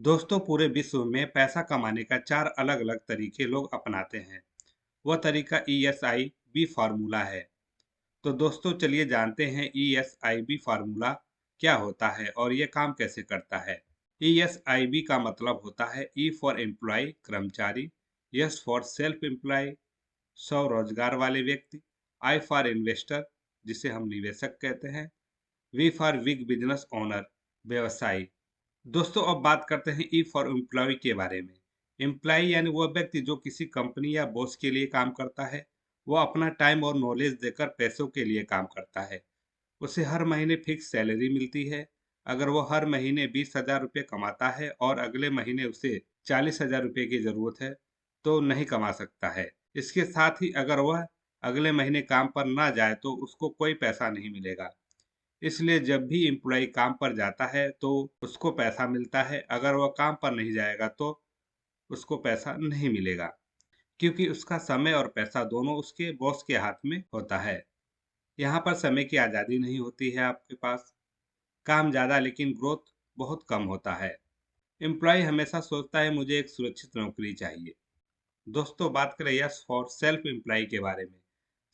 दोस्तों, पूरे विश्व में पैसा कमाने का 4 अलग-अलग तरीके लोग अपनाते हैं। वह तरीका ESIB फार्मूला है। तो दोस्तों, चलिए जानते हैं ESIB फार्मूला क्या होता है और ये काम कैसे करता है। ESIB का मतलब होता है E फॉर एम्प्लॉय कर्मचारी, S फॉर सेल्फ एम्प्लॉय स्वरोजगार वाले व्यक्ति, I फॉर इन्वेस्टर जिसे हम निवेशक कहते हैं, V for big business owner व्यवसायी। दोस्तों, अब बात करते हैं ई फॉर एम्प्लॉय के बारे में। एम्प्लॉय यानी वह व्यक्ति जो किसी कंपनी या बॉस के लिए काम करता है। वह अपना टाइम और नॉलेज देकर पैसों के लिए काम करता है। उसे हर महीने फिक्स सैलरी मिलती है। अगर वो हर महीने 20,000 रुपये कमाता है और अगले महीने उसे 40,000 रुपये की ज़रूरत है, तो नहीं कमा सकता है। इसके साथ ही अगर वह अगले महीने काम पर ना जाए तो उसको कोई पैसा नहीं मिलेगा। इसलिए जब भी एम्प्लॉयी काम पर जाता है तो उसको पैसा मिलता है, अगर वह काम पर नहीं जाएगा तो उसको पैसा नहीं मिलेगा, क्योंकि उसका समय और पैसा दोनों उसके बॉस के हाथ में होता है। यहाँ पर समय की आज़ादी नहीं होती है आपके पास, काम ज़्यादा लेकिन ग्रोथ बहुत कम होता है। एम्प्लॉयी हमेशा सोचता है मुझे एक सुरक्षित नौकरी चाहिए। दोस्तों, बात करें यस फॉर सेल्फ एम्प्लॉय के बारे में।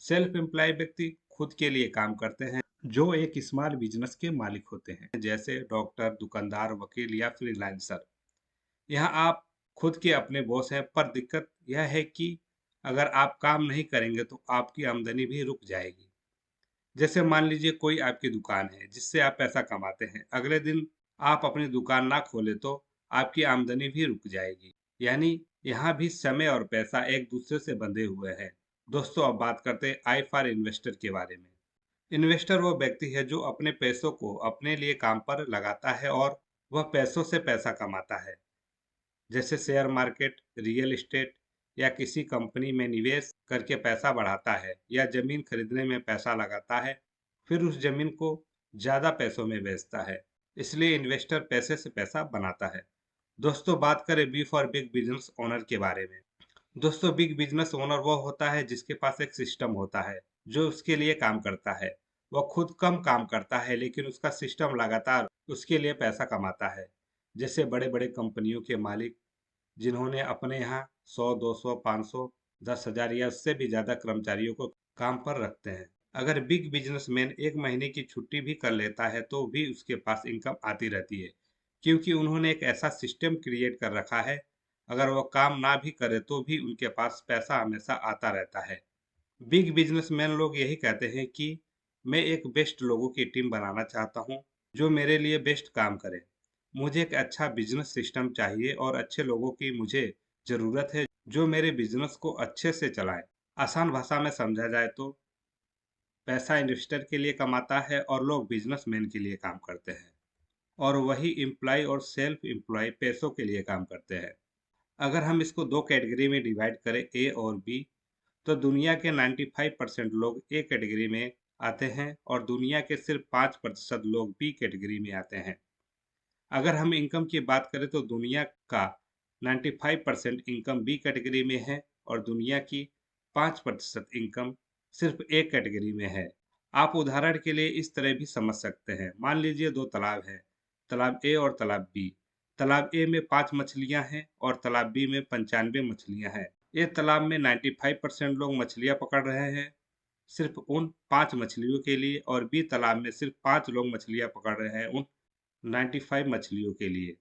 सेल्फ एम्प्लॉय व्यक्ति खुद के लिए काम करते हैं, जो एक स्मॉल बिजनेस के मालिक होते हैं, जैसे डॉक्टर, दुकानदार, वकील या फ्रीलांसर। यहाँ आप खुद के अपने बॉस हैं, पर दिक्कत यह है कि अगर आप काम नहीं करेंगे तो आपकी आमदनी भी रुक जाएगी। जैसे मान लीजिए कोई आपकी दुकान है जिससे आप पैसा कमाते हैं, अगले दिन आप अपनी दुकान ना खोले तो आपकी आमदनी भी रुक जाएगी। यानी यहाँ भी समय और पैसा एक दूसरे से बंधे हुए हैं। दोस्तों, अब बात करते हैं आई फॉर इन्वेस्टर के बारे में। इन्वेस्टर वो व्यक्ति है जो अपने पैसों को अपने लिए काम पर लगाता है और वह पैसों से पैसा कमाता है। जैसे शेयर मार्केट, रियल एस्टेट या किसी कंपनी में निवेश करके पैसा बढ़ाता है, या जमीन खरीदने में पैसा लगाता है, फिर उस जमीन को ज़्यादा पैसों में बेचता है। इसलिए इन्वेस्टर पैसे से पैसा बनाता है। दोस्तों, बात करें B for big business owner के बारे में। दोस्तों, बिग बिजनेस ओनर वो होता है जिसके पास एक सिस्टम होता है जो उसके लिए काम करता है। वह खुद कम काम करता है लेकिन उसका सिस्टम लगातार उसके लिए पैसा कमाता है। जैसे बड़े बड़े कंपनियों के मालिक, जिन्होंने अपने यहाँ 100, 200, 500, 10,000 या उससे भी ज़्यादा कर्मचारियों को काम पर रखते हैं। अगर बिग बिजनेसमैन एक महीने की छुट्टी भी कर लेता है तो भी उसके पास इनकम आती रहती है, क्योंकि उन्होंने एक ऐसा सिस्टम क्रिएट कर रखा है। अगर वो काम ना भी करे तो भी उनके पास पैसा हमेशा आता रहता है। बिग बिजनेसमैन लोग यही कहते हैं कि मैं एक बेस्ट लोगों की टीम बनाना चाहता हूँ, जो मेरे लिए बेस्ट काम करे। मुझे एक अच्छा बिजनेस सिस्टम चाहिए और अच्छे लोगों की मुझे ज़रूरत है, जो मेरे बिजनेस को अच्छे से चलाएं। आसान भाषा में समझा जाए तो पैसा इन्वेस्टर के लिए कमाता है और लोग बिजनेसमैन के लिए काम करते हैं, और वही एम्प्लॉय और सेल्फ एम्प्लॉय पैसों के लिए काम करते हैं। अगर हम इसको दो कैटेगरी में डिवाइड करें, ए और बी, तो दुनिया के 95% लोग ए कैटेगरी में आते हैं और दुनिया के सिर्फ 5% लोग बी कैटेगरी में आते हैं। अगर हम इनकम की बात करें तो दुनिया का 95% इनकम बी कैटेगरी में है और दुनिया की 5% इनकम सिर्फ ए कैटेगरी में है। आप उदाहरण के लिए इस तरह भी समझ सकते हैं। मान लीजिए दो तालाब हैं, तालाब ए और तालाब बी। तालाब ए में 5 मछलियां हैं और तालाब बी में 95 मछलियां हैं। ये तालाब में 95% लोग मछलियां पकड़ रहे हैं सिर्फ उन 5 मछलियों के लिए, और बी तालाब में सिर्फ 5 लोग मछलियां पकड़ रहे हैं उन 95 मछलियों के लिए।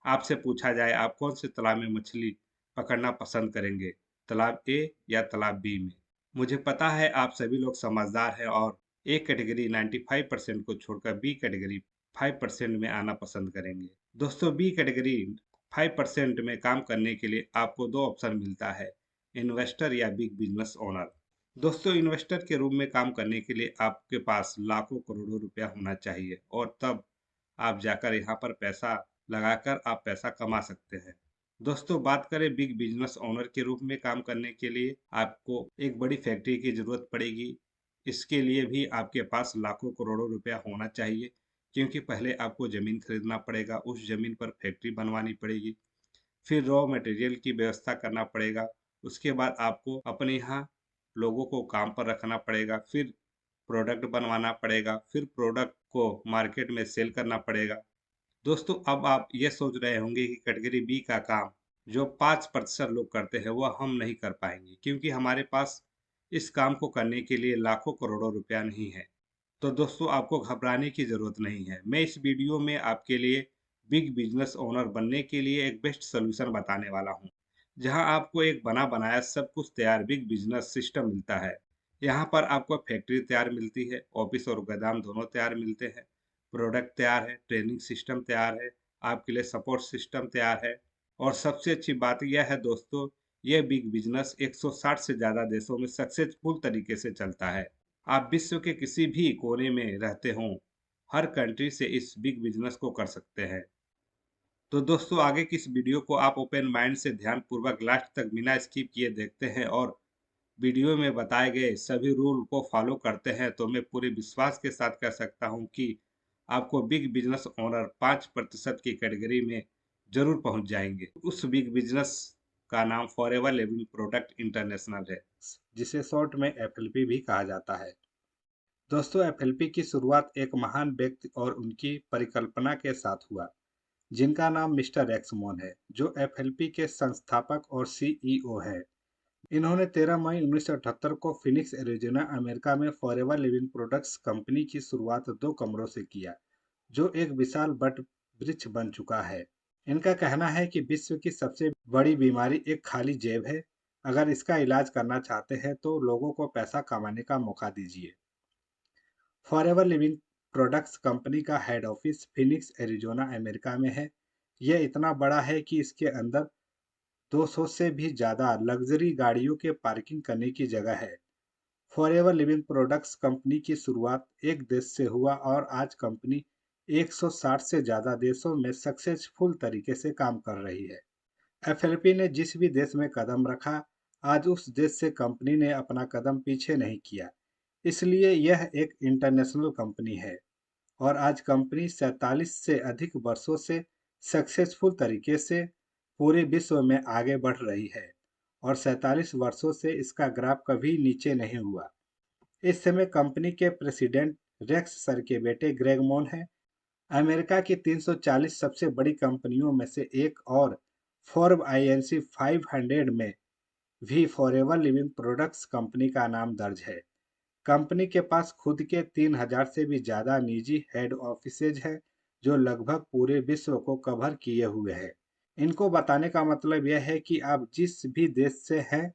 आपसे पूछा जाए आप कौन से तालाब में मछली पकड़ना पसंद करेंगे, तालाब ए या तालाब बी में? मुझे पता है आप सभी लोग समझदार हैं और ए कैटेगरी 95% को छोड़कर बी कैटेगरी 5% में आना पसंद करेंगे। दोस्तों, बी कैटेगरी 5% में काम करने के लिए आपको दो ऑप्शन मिलता है, इन्वेस्टर या बिग बिजनेस ओनर। दोस्तों, इन्वेस्टर के रूप में काम करने के लिए आपके पास लाखों करोड़ों रुपया होना चाहिए, और तब आप जाकर यहाँ पर पैसा लगाकर आप पैसा कमा सकते हैं। दोस्तों, बात करें बिग बिजनेस ओनर के रूप में काम करने के लिए आपको एक बड़ी फैक्ट्री की ज़रूरत पड़ेगी। इसके लिए भी आपके पास लाखों करोड़ों रुपया होना चाहिए, क्योंकि पहले आपको ज़मीन खरीदना पड़ेगा, उस ज़मीन पर फैक्ट्री बनवानी पड़ेगी, फिर रॉ मटेरियल की व्यवस्था करना पड़ेगा। उसके बाद आपको अपने यहाँ लोगों को काम पर रखना पड़ेगा, फिर प्रोडक्ट बनवाना पड़ेगा, फिर प्रोडक्ट को मार्केट में सेल करना पड़ेगा। दोस्तों अब आप ये सोच रहे होंगे कि कैटेगरी बी का काम जो 5% लोग करते हैं वह हम नहीं कर पाएंगे, क्योंकि हमारे पास इस काम को करने के लिए लाखों करोड़ों रुपया नहीं है। तो दोस्तों आपको घबराने की ज़रूरत नहीं है। मैं इस वीडियो में आपके लिए बिग बिजनेस ओनर बनने के लिए एक बेस्ट सोल्यूशन बताने वाला हूँ, जहां आपको एक बना बनाया सब कुछ तैयार बिग बिजनेस सिस्टम मिलता है। यहाँ पर आपको फैक्ट्री तैयार मिलती है, ऑफिस और गोदाम दोनों तैयार मिलते हैं, प्रोडक्ट तैयार है, ट्रेनिंग सिस्टम तैयार है, आपके लिए सपोर्ट सिस्टम तैयार है। और सबसे अच्छी बात यह है दोस्तों, यह बिग बिजनेस 160 से ज़्यादा देशों में सक्सेसफुल तरीके से चलता है। आप विश्व के किसी भी कोने में रहते हों, हर कंट्री से इस बिग बिजनेस को कर सकते हैं। तो दोस्तों आगे की इस वीडियो को आप ओपन माइंड से ध्यानपूर्वक लास्ट तक बिना स्किप किए देखते हैं और वीडियो में बताए गए सभी रूल को फॉलो करते हैं, तो मैं पूरे विश्वास के साथ कह सकता हूं कि आपको बिग बिजनेस ओनर 5% की कैटेगरी में जरूर पहुंच जाएंगे। उस बिग बिजनेस का नाम फॉरएवर लिविंग प्रोडक्ट इंटरनेशनल है, जिसे शॉर्ट में एफएलपी भी कहा जाता है। दोस्तों एफएलपी की शुरुआत एक महान व्यक्ति और उनकी परिकल्पना के साथ हुआ, जिनका नाम मिस्टर एक्समोन है, जो एफएलपी के संस्थापक और सीईओ है। इन्होंने 13 मई 1978 को फिनिक्स एरिजोना अमेरिका में फॉरएवर लिविंग प्रोडक्ट्स कंपनी की शुरुआत 2 कमरों से किया, जो एक विशाल वट वृक्ष बन चुका है। इनका कहना है कि विश्व की सबसे बड़ी बीमारी एक खाली जेब है। अगर इसका इलाज करना चाहते हैं तो लोगों को पैसा कमाने का मौका दीजिए। फॉरएवर लिविंग प्रोडक्ट्स कंपनी का head office Phoenix Arizona America में है। यह इतना बड़ा है कि इसके अंदर 200 से भी ज़्यादा लग्जरी गाड़ियों के पार्किंग करने की जगह है। फॉरएवर लिविंग प्रोडक्ट्स कंपनी की शुरुआत एक देश से हुआ और आज कंपनी 160 से ज़्यादा देशों में सक्सेसफुल तरीके से काम कर रही है। एफएलपी ने जिस भी देश में कदम रखा, आज उस देश से कंपनी ने अपना कदम पीछे नहीं किया। इसलिए यह एक इंटरनेशनल कंपनी है और आज कंपनी 47 से अधिक वर्षों से सक्सेसफुल तरीके से पूरे विश्व में आगे बढ़ रही है और 47 वर्षों से इसका ग्राफ कभी नीचे नहीं हुआ। इस समय कंपनी के प्रेसिडेंट रेक्स सर के बेटे ग्रेग मोन हैं। अमेरिका की 340 सबसे बड़ी कंपनियों में से एक और फोर्ब आईएनसी 500 में भी फॉरएवर लिविंग प्रोडक्ट्स कंपनी का नाम दर्ज है। कंपनी के पास खुद के 3000 से भी ज़्यादा निजी हेड ऑफिसेज हैं, जो लगभग पूरे विश्व को कवर किए हुए हैं। इनको बताने का मतलब यह है कि आप जिस भी देश से हैं,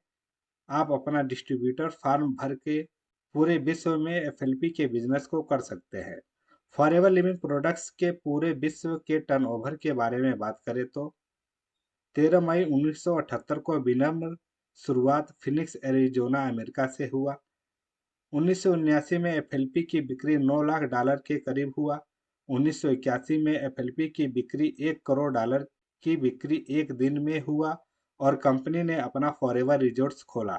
आप अपना डिस्ट्रीब्यूटर फार्म भर के पूरे विश्व में एफएलपी के बिजनेस को कर सकते हैं। फॉरएवर लिविंग प्रोडक्ट्स के पूरे विश्व के टर्नओवर के बारे में बात करें तो 13 मई 1978 को विनम्र शुरुआत फिनिक्स एरिजोना अमेरिका से हुआ। 1979 में एफएलपी की बिक्री $9 लाख के करीब हुआ। 1981 में एफएलपी की बिक्री $1 करोड़ की बिक्री एक दिन में हुआ और कंपनी ने अपना फॉरएवर रिजॉर्ट्स खोला,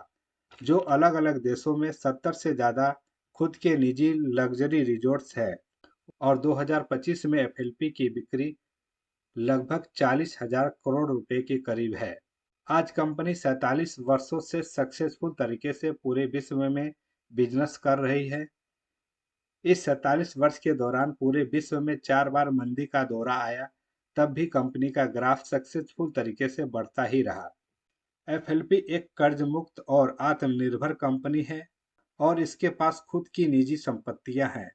जो अलग अलग देशों में 70 से ज़्यादा खुद के निजी लग्जरी रिजॉर्ट्स है और 2025 में एफएलपी की बिक्री लगभग 40,000 करोड़ रुपए के करीब है। आज कंपनी 47 वर्षों से सक्सेसफुल तरीके से पूरे विश्व में बिजनेस कर रही है। इस 47 वर्ष के दौरान पूरे विश्व में 4 बार मंदी का दौरा आया, तब भी कंपनी का ग्राफ सक्सेसफुल तरीके से बढ़ता ही रहा। एफएलपी एक कर्ज मुक्त और आत्मनिर्भर कंपनी है और इसके पास खुद की निजी संपत्तियां हैं।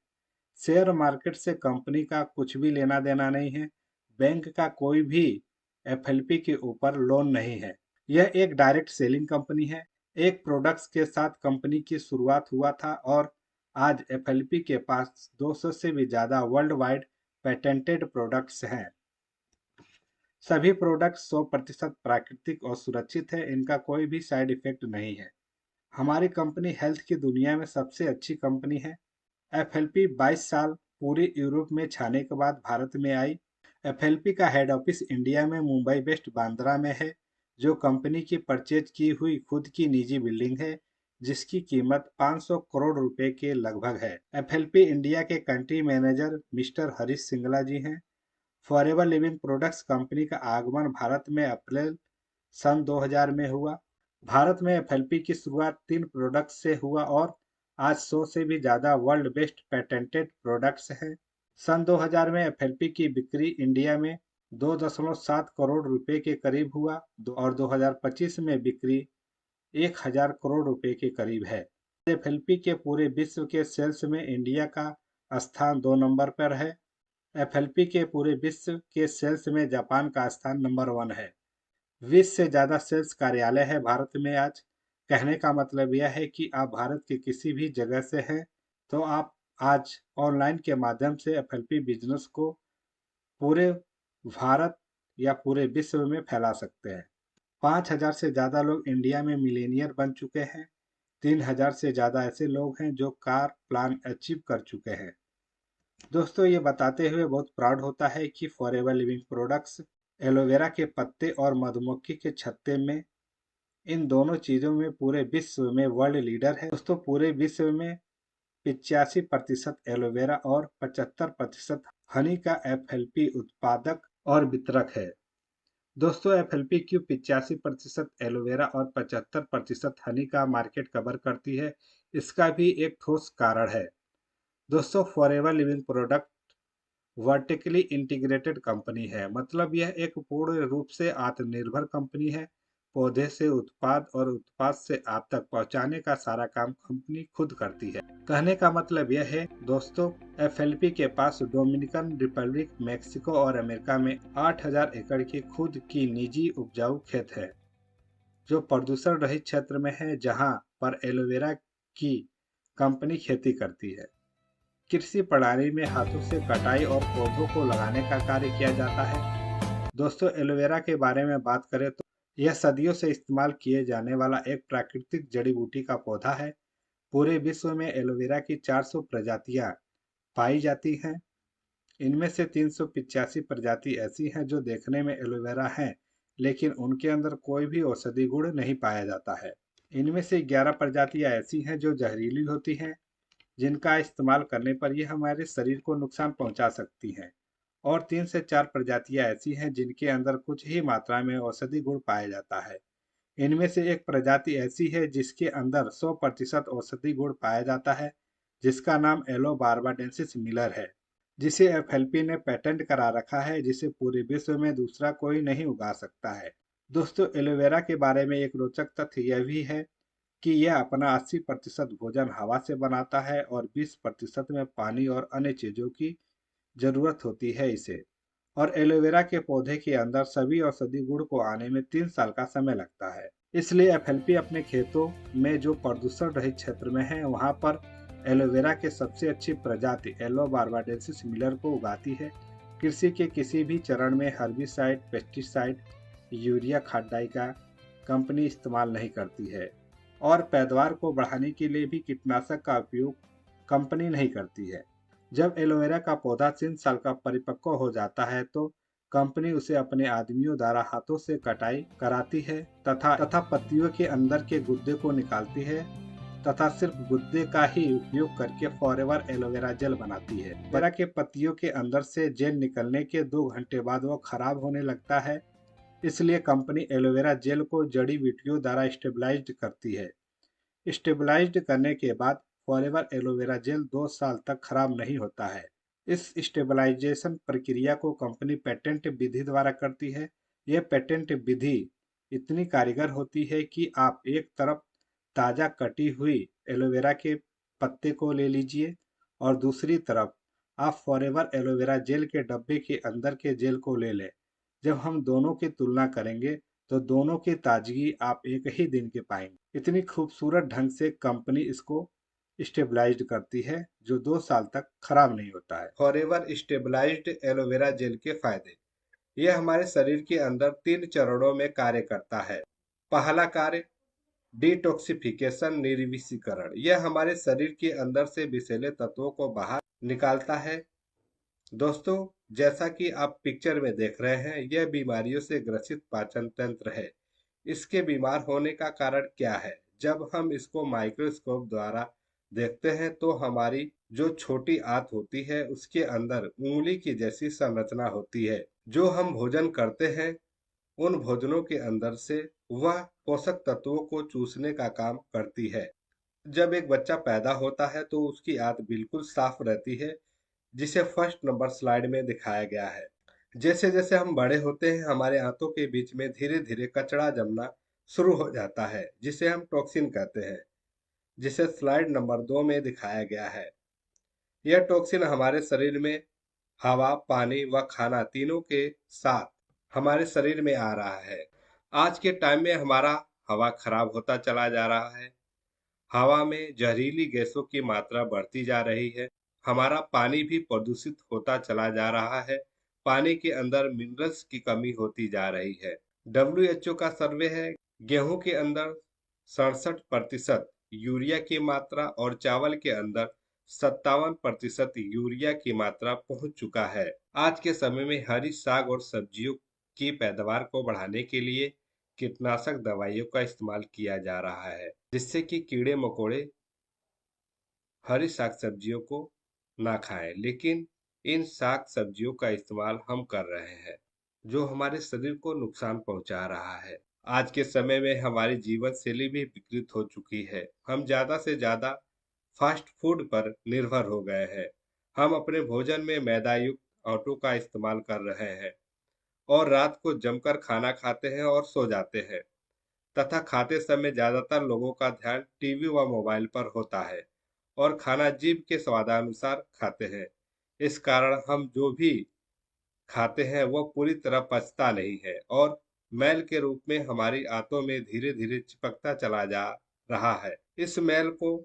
शेयर मार्केट से कंपनी का कुछ भी लेना देना नहीं है। बैंक का कोई भी एफएलपी के ऊपर लोन नहीं है। यह एक डायरेक्ट सेलिंग कंपनी है। एक प्रोडक्ट्स के साथ कंपनी की शुरुआत हुआ था और आज एफएलपी के पास 200 से भी ज़्यादा वर्ल्ड वाइड पेटेंटेड प्रोडक्ट्स हैं। सभी प्रोडक्ट्स 100% प्राकृतिक और सुरक्षित है। इनका कोई भी साइड इफेक्ट नहीं है। हमारी कंपनी हेल्थ की दुनिया में सबसे अच्छी कंपनी है। एफएलपी 22 साल पूरे यूरोप में छाने के बाद भारत में आई। एफएलपी का हेड ऑफिस इंडिया में मुंबई वेस्ट बांद्रा में है, जो कंपनी की परचेज की हुई खुद की निजी बिल्डिंग है, जिसकी कीमत 500 करोड़ रुपए के लगभग है। एफएलपी इंडिया के country manager mister Harish Singla ji हैं। फॉरएवर लिविंग प्रोडक्ट्स कंपनी का आगमन भारत में अप्रैल सन 2000 में हुआ। भारत में एफएलपी की शुरुआत 3 प्रोडक्ट्स से हुआ और आज 100 से भी ज़्यादा वर्ल्ड बेस्ट पेटेंटेड प्रोडक्ट्स हैं। सन 2000 में एफएलपी की बिक्री इंडिया में 2.7 करोड़ रुपए के करीब हुआ और 2025 में बिक्री 1000 करोड़ रुपए के करीब है। एफएलपी के पूरे विश्व के सेल्स में इंडिया का स्थान 2 नंबर पर है। एफएलपी के पूरे विश्व के सेल्स में जापान का स्थान नंबर 1 है। 20 से ज़्यादा सेल्स कार्यालय है भारत में आज। कहने का मतलब यह है कि आप भारत के किसी भी जगह से हैं तो आप आज ऑनलाइन के माध्यम से एफएलपी बिजनेस को पूरे भारत या पूरे विश्व में फैला सकते हैं। 5000 से ज़्यादा लोग इंडिया में मिलेनियर बन चुके हैं। 3000 से ज़्यादा ऐसे लोग हैं जो कार प्लान अचीव कर चुके हैं। दोस्तों, ये बताते हुए बहुत प्राउड होता है कि फॉरएवर लिविंग प्रोडक्ट्स एलोवेरा के पत्ते और मधुमक्खी के छत्ते में, इन दोनों चीज़ों में पूरे विश्व में वर्ल्ड लीडर है। दोस्तों, पूरे विश्व में 85% एलोवेरा और 75% हनी का एफएलपी उत्पादक और वितरक है। दोस्तों, एफएलपी क्यों 85% एलोवेरा और 75% हनी का मार्केट कवर करती है, इसका भी एक ठोस कारण है। दोस्तों, forever living product vertically integrated company है। मतलब यह एक पूर्ण रूप से आत्मनिर्भर कंपनी है। पौधे से उत्पाद और उत्पाद से आप तक पहुंचाने का सारा काम कंपनी खुद करती है। कहने का मतलब यह है दोस्तों, एफएलपी के पास डोमिनिकन रिपब्लिक, मेक्सिको और अमेरिका में 8000 एकड़ की खुद की निजी उपजाऊ खेत है जो प्रदूषण रहित क्षेत्र में है, जहां पर एलोवेरा की कंपनी खेती करती है। कृषि प्रणाली में हाथों से कटाई और पौधों को लगाने का कार्य किया जाता है। दोस्तों, एलोवेरा के बारे में बात करें तो यह सदियों से इस्तेमाल किए जाने वाला एक प्राकृतिक जड़ी बूटी का पौधा है। पूरे विश्व में एलोवेरा की 400 प्रजातियां पाई जाती हैं। इनमें से 385 प्रजाति ऐसी हैं जो देखने में एलोवेरा हैं, लेकिन उनके अंदर कोई भी औषधि गुण नहीं पाया जाता है। इनमें से 11 प्रजातियां ऐसी हैं जो जहरीली होती हैं, जिनका इस्तेमाल करने पर यह हमारे शरीर को नुकसान पहुंचा सकती हैं, और 3 से 4 प्रजातियां ऐसी हैं जिनके अंदर कुछ ही मात्रा में औषधि गुण पाया जाता है। इनमें से एक प्रजाति ऐसी है जिसके अंदर 100% औषधि गुण पाया जाता है, जिसका नाम एलो बार्बाडेंसिस मिलर है, जिसे एफएलपी ने पेटेंट करा रखा है, जिसे पूरे विश्व में दूसरा कोई नहीं उगा सकता है। दोस्तों, एलोवेरा के बारे में एक रोचक तथ्य यह भी है कि यह अपना 80% भोजन हवा से बनाता है और 20% में पानी और अन्य चीजों की जरूरत होती है इसे। और एलोवेरा के पौधे के अंदर सभी औषधि गुण को आने में 3 साल का समय लगता है। इसलिए एफएलपी अपने खेतों में जो प्रदूषण रहित क्षेत्र में है, वहां पर एलोवेरा के सबसे अच्छी प्रजाति एलो बार्बाडेंसिस मिलर को उगाती है। कृषि के किसी भी चरण में हर्बिसाइड, पेस्टिसाइड, यूरिया खाद डाई का कंपनी इस्तेमाल नहीं करती है, और पैदावार को बढ़ाने के लिए भी कीटनाशक का उपयोग कंपनी नहीं करती है। जब एलोवेरा का पौधा 3 साल का परिपक्व हो जाता है तो कंपनी उसे अपने आदमियों द्वारा हाथों से कटाई कराती है तथा पत्तियों के अंदर के गुद्दे को निकालती है तथा सिर्फ गुद्दे का ही उपयोग करके फॉरएवर एलोवेरा जेल बनाती है। एलोवेरा के पत्तियों के अंदर से जेल निकलने के 2 घंटे बाद वो खराब होने लगता है, इसलिए कंपनी एलोवेरा जेल को जड़ी बूटियों द्वारा स्टेबलाइज्ड करती है। स्टेबलाइज्ड करने के बाद फॉरएवर एलोवेरा जेल 2 साल तक खराब नहीं होता है। इस स्टेबलाइजेशन प्रक्रिया को कंपनी पेटेंट विधि द्वारा करती है। यह पेटेंट विधि इतनी कारीगर होती है कि आप एक तरफ ताज़ा कटी हुई एलोवेरा के पत्ते को ले लीजिए और दूसरी तरफ आप फॉरएवर एलोवेरा जेल के डब्बे के अंदर के जेल को ले लें। जब हम दोनों की तुलना करेंगे तो दोनों की ताजगी आप एक ही दिन के पाएंगे। इतनी खूबसूरत ढंग से कंपनी इसको स्टेबलाइज्ड करती है जो 2 साल तक खराब नहीं होता है। फॉरएवर स्टेबलाइज्ड एलोवेरा जेल के फायदे। यह हमारे शरीर के अंदर 3 चरणों में कार्य करता है। पहला कार्य डिटॉक्सिफिकेशन, निर्विषीकरण। यह हमारे शरीर के अंदर से विषैले तत्वों को बाहर निकालता है। दोस्तों, जैसा कि आप पिक्चर में देख रहे हैं, यह बीमारियों से ग्रसित पाचन तंत्र है। इसके बीमार होने का कारण क्या है? जब हम इसको माइक्रोस्कोप द्वारा देखते हैं तो हमारी जो छोटी आंत होती है उसके अंदर उंगली की जैसी संरचना होती है। जो हम भोजन करते हैं उन भोजनों के अंदर से वह पोषक तत्वों को चूसने का काम करती है। जब एक बच्चा पैदा होता है तो उसकी आंत बिल्कुल साफ रहती है, जिसे फर्स्ट नंबर स्लाइड में दिखाया गया है। जैसे जैसे हम बड़े होते हैं, हमारे आंतों के बीच में धीरे धीरे कचरा जमना शुरू हो जाता है, जिसे हम टॉक्सिन कहते हैं, जिसे स्लाइड नंबर 2 में दिखाया गया है। यह टॉक्सिन हमारे शरीर में हवा, पानी व खाना तीनों के साथ हमारे शरीर में आ रहा है। आज के टाइम में हमारा हवा खराब होता चला जा रहा है। हवा में जहरीली गैसों की मात्रा बढ़ती जा रही है। हमारा पानी भी प्रदूषित होता चला जा रहा है। पानी के अंदर मिनरल्स की कमी होती जा रही है। डब्ल्यूएचओ का सर्वे है, गेहूं के अंदर 67% यूरिया की मात्रा और चावल के अंदर 57% यूरिया की मात्रा पहुंच चुका है। आज के समय में हरी साग और सब्जियों की पैदावार को बढ़ाने के लिए कीटनाशक दवाइयों का इस्तेमाल किया जा रहा है, जिससे कि कीड़े मकोड़े हरी साग सब्जियों को ना खाएं। लेकिन इन साग सब्जियों का इस्तेमाल हम कर रहे हैं, जो हमारे शरीर को नुकसान पहुंचा रहा है। आज के समय में हमारी जीवन शैली भी विकृत हो चुकी है। हम ज्यादा से ज्यादा फास्ट फूड पर निर्भर हो गए हैं। हम अपने भोजन में मैदा युक्त आटों का इस्तेमाल कर रहे हैं और रात को जमकर खाना खाते हैं और सो जाते हैं, तथा खाते समय ज्यादातर लोगों का ध्यान टीवी व मोबाइल पर होता है और खाना जीभ के स्वादानुसार खाते हैं। इस कारण हम जो भी खाते हैं वह पूरी तरह पचता नहीं है और मैल के रूप में हमारी आंतों में धीरे धीरे चिपकता चला जा रहा है। इस मैल को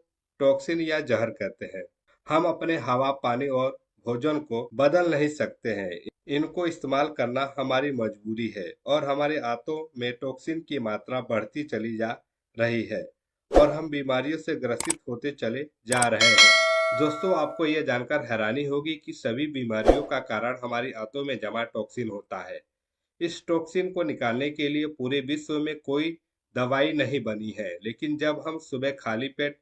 टॉक्सिन या जहर कहते हैं। हम अपने हवा, पानी और भोजन को बदल नहीं सकते हैं। इनको इस्तेमाल करना हमारी मजबूरी है और हमारे आंतों में टॉक्सिन की मात्रा बढ़ती चली जा रही है और हम बीमारियों से ग्रसित होते चले जा रहे हैं। दोस्तों, आपको यह जानकर हैरानी होगी कि सभी बीमारियों का कारण हमारी आंतों में जमा टॉक्सिन होता है। इस टॉक्सिन को निकालने के लिए पूरे विश्व में कोई दवाई नहीं बनी है, लेकिन जब हम सुबह खाली पेट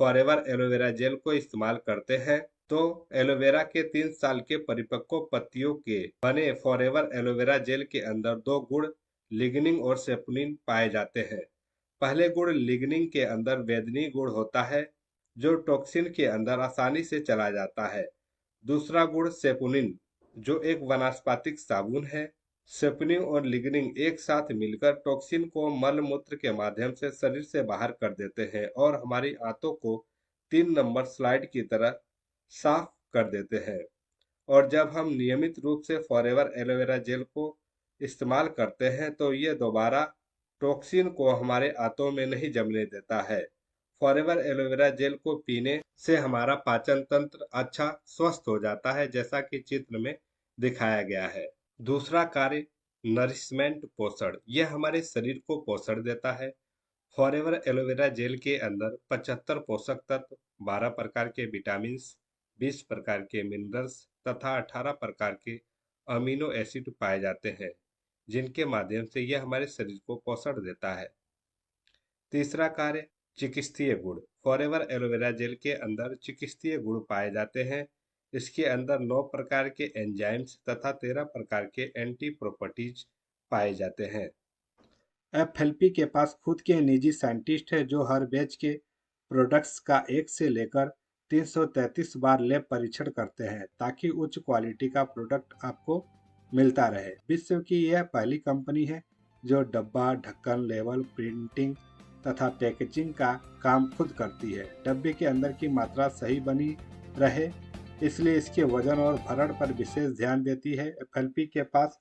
फॉरएवर एलोवेरा जेल को इस्तेमाल करते हैं, तो एलोवेरा के 3 साल के परिपक्व पत्तियों के बने फॉरएवर एलोवेरा जेल के अंदर 2 गुण लिग्निन और सेपुनिन पाए जाते हैं। पहले गुण लिग्निन के अंदर वेदनी गुण होता है, जो टॉक्सिन के अंदर आसानी से चला जाता है। दूसरा गुण सेपुनिन, जो एक वनस्पतिक साबुन है। सेपुनिन और लिग्निन एक साथ मिलकर टॉक्सिन को मल मूत्र के माध्यम से शरीर से बाहर कर देते हैं और हमारी आंतों को 3 नंबर स्लाइड की तरह साफ कर देते हैं। और जब हम नियमित रूप से फॉरएवर एलोवेरा जेल को इस्तेमाल करते हैं, तो ये दोबारा टॉक्सिन को हमारे आंतों में नहीं जमने देता है। फॉरएवर एलोवेरा जेल को पीने से हमारा पाचन तंत्र अच्छा स्वस्थ हो जाता है, जैसा कि चित्र में दिखाया गया है। दूसरा कार्य नरिशमेंट, पोषण। यह हमारे शरीर को पोषण देता है। फॉरएवर एलोवेरा जेल के अंदर 75 पोषक तत्व, 12 प्रकार के विटामिन, 20 प्रकार के मिनरल्स तथा 18 प्रकार के अमीनो एसिड पाए जाते हैं, जिनके माध्यम से यह हमारे शरीर को पोषण देता है। तीसरा कार्य चिकित्सीय गुण। फॉरएवर एलोवेरा जेल के अंदर चिकित्सीय गुण पाए जाते हैं। इसके अंदर 9 प्रकार के एंजाइम्स तथा 13 प्रकार के एंटी प्रॉपर्टीज पाए जाते हैं। एफएलपी के पास खुद के निजी साइंटिस्ट है, जो हर बैच के प्रोडक्ट्स का 1 से लेकर 333 बार लैब परीक्षण करते हैं, ताकि उच्च क्वालिटी का प्रोडक्ट आपको मिलता रहे। विश्व की यह पहली कंपनी है जो डब्बा, ढक्कन, लेबल, प्रिंटिंग तथा पैकेजिंग का काम खुद करती है। डब्बे के अंदर की मात्रा सही बनी रहे, इसलिए इसके वजन और भरण पर विशेष ध्यान देती है। एफएलपी के पास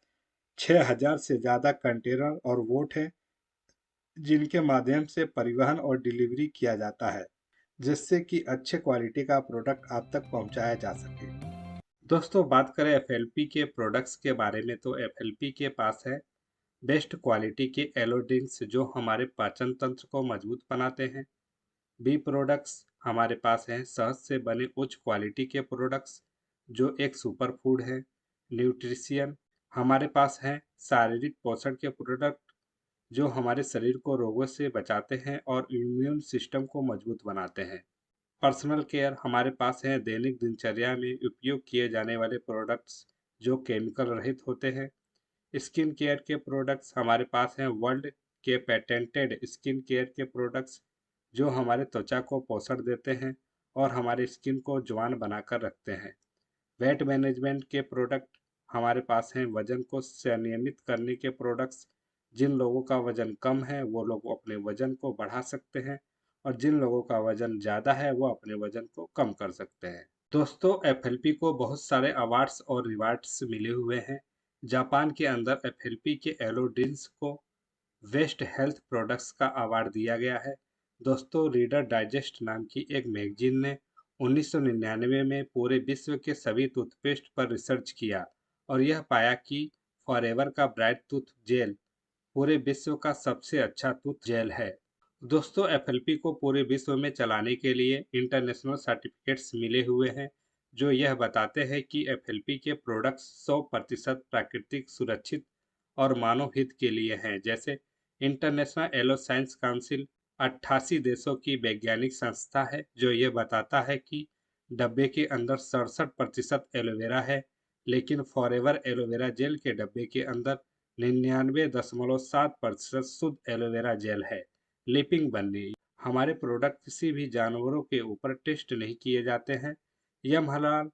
6000 से ज़्यादा कंटेनर और बोट हैं, जिनके माध्यम से परिवहन और डिलीवरी किया जाता है, जिससे कि अच्छे क्वालिटी का प्रोडक्ट आप तक पहुंचाया जा सके। दोस्तों, बात करें एफएलपी के प्रोडक्ट्स के बारे में, तो एफएलपी के पास है बेस्ट क्वालिटी के एलो ड्रिंक्स, जो हमारे पाचन तंत्र को मजबूत बनाते हैं। बी प्रोडक्ट्स हमारे पास हैं शहद से बने उच्च क्वालिटी के प्रोडक्ट्स, जो एक सुपर फूड है। न्यूट्रिशियन हमारे पास हैं शारीरिक पोषण के प्रोडक्ट, जो हमारे शरीर को रोगों से बचाते हैं और इम्यून सिस्टम को मजबूत बनाते हैं। पर्सनल केयर हमारे पास हैं दैनिक दिनचर्या में उपयोग किए जाने वाले प्रोडक्ट्स, जो केमिकल रहित होते हैं। स्किन केयर के प्रोडक्ट्स हमारे पास हैं वर्ल्ड के पेटेंटेड स्किन केयर के प्रोडक्ट्स, जो हमारे त्वचा को पोषण देते हैं और हमारे स्किन को जवान बनाकर रखते हैं। वेट मैनेजमेंट के प्रोडक्ट हमारे पास हैं। वजन को संनियमित करने के प्रोडक्ट्स, जिन लोगों का वजन कम है वो लोग अपने वजन को बढ़ा सकते हैं और जिन लोगों का वजन ज़्यादा है वो अपने वजन को कम कर सकते हैं। दोस्तों, एफएलपी को बहुत सारे अवार्ड्स और रिवार्ड्स मिले हुए हैं। जापान के अंदर एफएलपी के एलोड्रिंक्स को बेस्ट हेल्थ प्रोडक्ट्स का अवार्ड दिया गया है। दोस्तों, रीडर डाइजेस्ट नाम की एक मैगजीन ने 1999 में पूरे विश्व के सभी टूथपेस्ट पर रिसर्च किया और यह पाया कि फॉरएवर का ब्राइट टूथ जेल पूरे विश्व का सबसे अच्छा टूथ जेल है। दोस्तों, एफएलपी को पूरे विश्व में चलाने के लिए इंटरनेशनल सर्टिफिकेट्स मिले हुए हैं जो यह बताते हैं कि एफएलपी के प्रोडक्ट्स 100% प्राकृतिक, सुरक्षित और मानव हित के लिए हैं। जैसे इंटरनेशनल एलो साइंस काउंसिल 88 देशों की वैज्ञानिक संस्था है जो ये बताता है कि डब्बे के अंदर 67% एलोवेरा है, लेकिन फॉरएवर एलोवेरा जेल के डब्बे के अंदर 99.7% शुद्ध एलोवेरा जेल है। लिपिंग बनने, हमारे प्रोडक्ट किसी भी जानवरों के ऊपर टेस्ट नहीं किए जाते हैं। यह हलाल,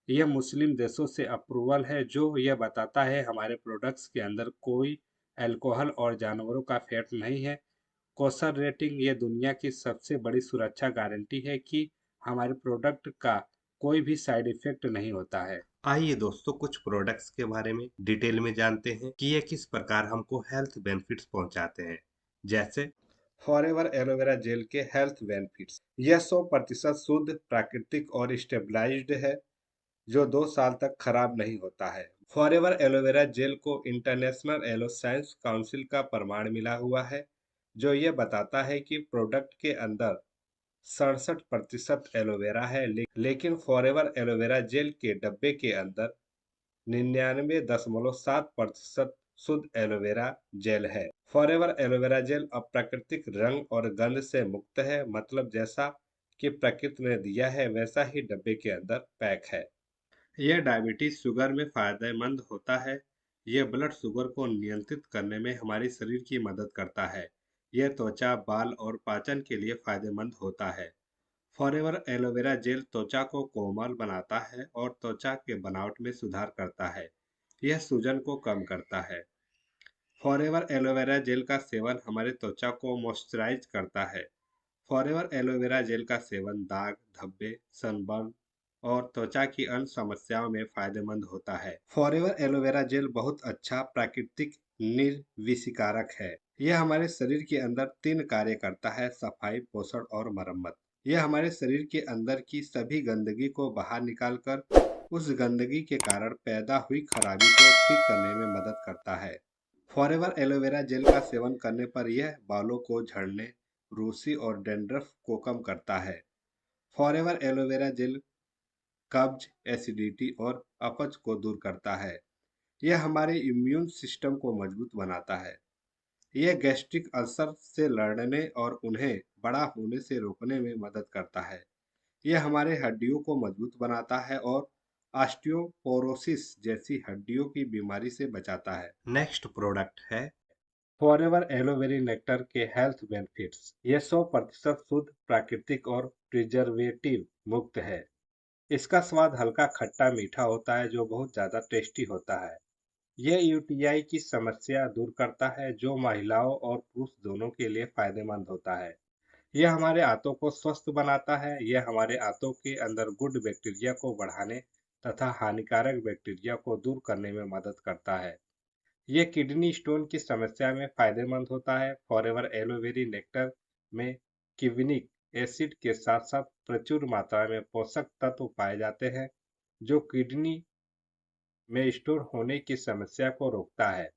यह मुस्लिम देशों से अप्रूवल है जो यह बताता है हमारे प्रोडक्ट्स के अंदर कोई अल्कोहल और जानवरों का फैट नहीं है। कौशल रेटिंग, ये दुनिया की सबसे बड़ी सुरक्षा गारंटी है कि हमारे प्रोडक्ट का कोई भी साइड इफेक्ट नहीं होता है। आइए दोस्तों, कुछ प्रोडक्ट्स के बारे में डिटेल में जानते हैं कि ये किस प्रकार हमको हेल्थ बेनिफिट्स पहुंचाते हैं। जैसे फॉरएवर एलोवेरा जेल के हेल्थ बेनिफिट्स, यह 100% शुद्ध, प्राकृतिक और स्टेबलाइज्ड है जो 2 साल तक खराब नहीं होता है। फॉरएवर एलोवेरा जेल को इंटरनेशनल एलो साइंस काउंसिल का प्रमाण मिला हुआ है जो ये बताता है कि प्रोडक्ट के अंदर 67% एलोवेरा है, लेकिन फॉरएवर एलोवेरा जेल के डब्बे के अंदर 99.7% शुद्ध एलोवेरा जेल है। फॉरएवर एलोवेरा जेल अब प्राकृतिक रंग और गंध से मुक्त है, मतलब जैसा कि प्रकृति ने दिया है वैसा ही डब्बे के अंदर पैक है। यह डायबिटीज शुगर में फायदेमंद होता है। यह ब्लड शुगर को नियंत्रित करने में हमारे शरीर की मदद करता है। यह त्वचा, बाल और पाचन के लिए फायदेमंद होता है। फॉरएवर एलोवेरा जेल त्वचा को कोमल बनाता है और त्वचा के बनावट में सुधार करता है। यह सूजन को कम करता है। फॉरएवर एलोवेरा जेल का सेवन हमारे त्वचा को मॉइस्चराइज करता है। फॉरएवर एलोवेरा जेल का सेवन दाग, धब्बे, सनबर्न और त्वचा की अन्य समस्याओं में फायदेमंद होता है। फॉरएवर एलोवेरा जेल बहुत अच्छा प्राकृतिक निर्विषिकारक है। यह हमारे शरीर के अंदर 3 कार्य करता है: सफाई, पोषण और मरम्मत। यह हमारे शरीर के अंदर की सभी गंदगी को बाहर निकालकर उस गंदगी के कारण पैदा हुई खराबी को ठीक करने में मदद करता है। फॉरएवर एलोवेरा जेल का सेवन करने पर यह बालों को झड़ने, रूसी और डैंड्रफ को कम करता है। फॉरएवर एलोवेरा जेल कब्ज, एसिडिटी और अपच को दूर करता है। यह हमारे इम्यून सिस्टम को मजबूत बनाता है। यह गैस्ट्रिक अल्सर से लड़ने और उन्हें बड़ा होने से रोकने में मदद करता है। यह हमारे हड्डियों को मजबूत बनाता है और ऑस्टियोपोरोसिस जैसी हड्डियों की बीमारी से बचाता है। नेक्स्ट प्रोडक्ट है फॉरएवर एलोवेरा नेक्टर के हेल्थ बेनिफिट्स, यह 100% शुद्ध, प्राकृतिक और प्रिजर्वेटिव मुक्त है। इसका स्वाद हल्का खट्टा मीठा होता है जो बहुत ज़्यादा टेस्टी होता है। यह यूटीआई की समस्या दूर करता है जो महिलाओं और पुरुष दोनों के लिए फायदेमंद होता है। यह हमारे आंतों को स्वस्थ बनाता है। यह हमारे आंतों के अंदर गुड बैक्टीरिया को बढ़ाने तथा हानिकारक बैक्टीरिया को दूर करने में मदद करता है। यह किडनी स्टोन की समस्या में फायदेमंद होता है। फॉरएवर एलोवेरा नेक्टर में किविनिक एसिड के साथ साथ प्रचुर मात्रा में पोषक तत्व पाए जाते हैं जो किडनी में स्टोर होने की समस्या को रोकता है।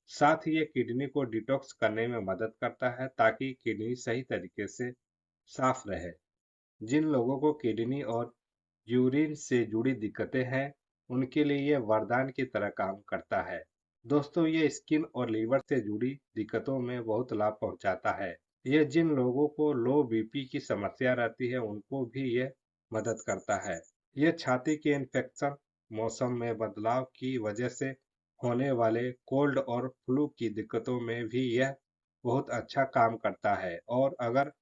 साथ ही ये किडनी को डिटॉक्स करने में मदद करता है ताकि किडनी सही तरीके से साफ रहे। जिन लोगों को किडनी और यूरिन से जुड़ी दिक्कतें हैं, उनके लिए यह वरदान की तरह काम करता है। दोस्तों, ये स्किन और लीवर से जुड़ी दिक्कतों में बहुत लाभ पहुंचाता है। यह जिन लोगों को लो बीपी की समस्या रहती है उनको भी यह मदद करता है। यह छाती के इन्फेक्शन, मौसम में बदलाव की वजह से होने वाले कोल्ड और फ्लू की दिक्कतों में भी यह बहुत अच्छा काम करता है और अगर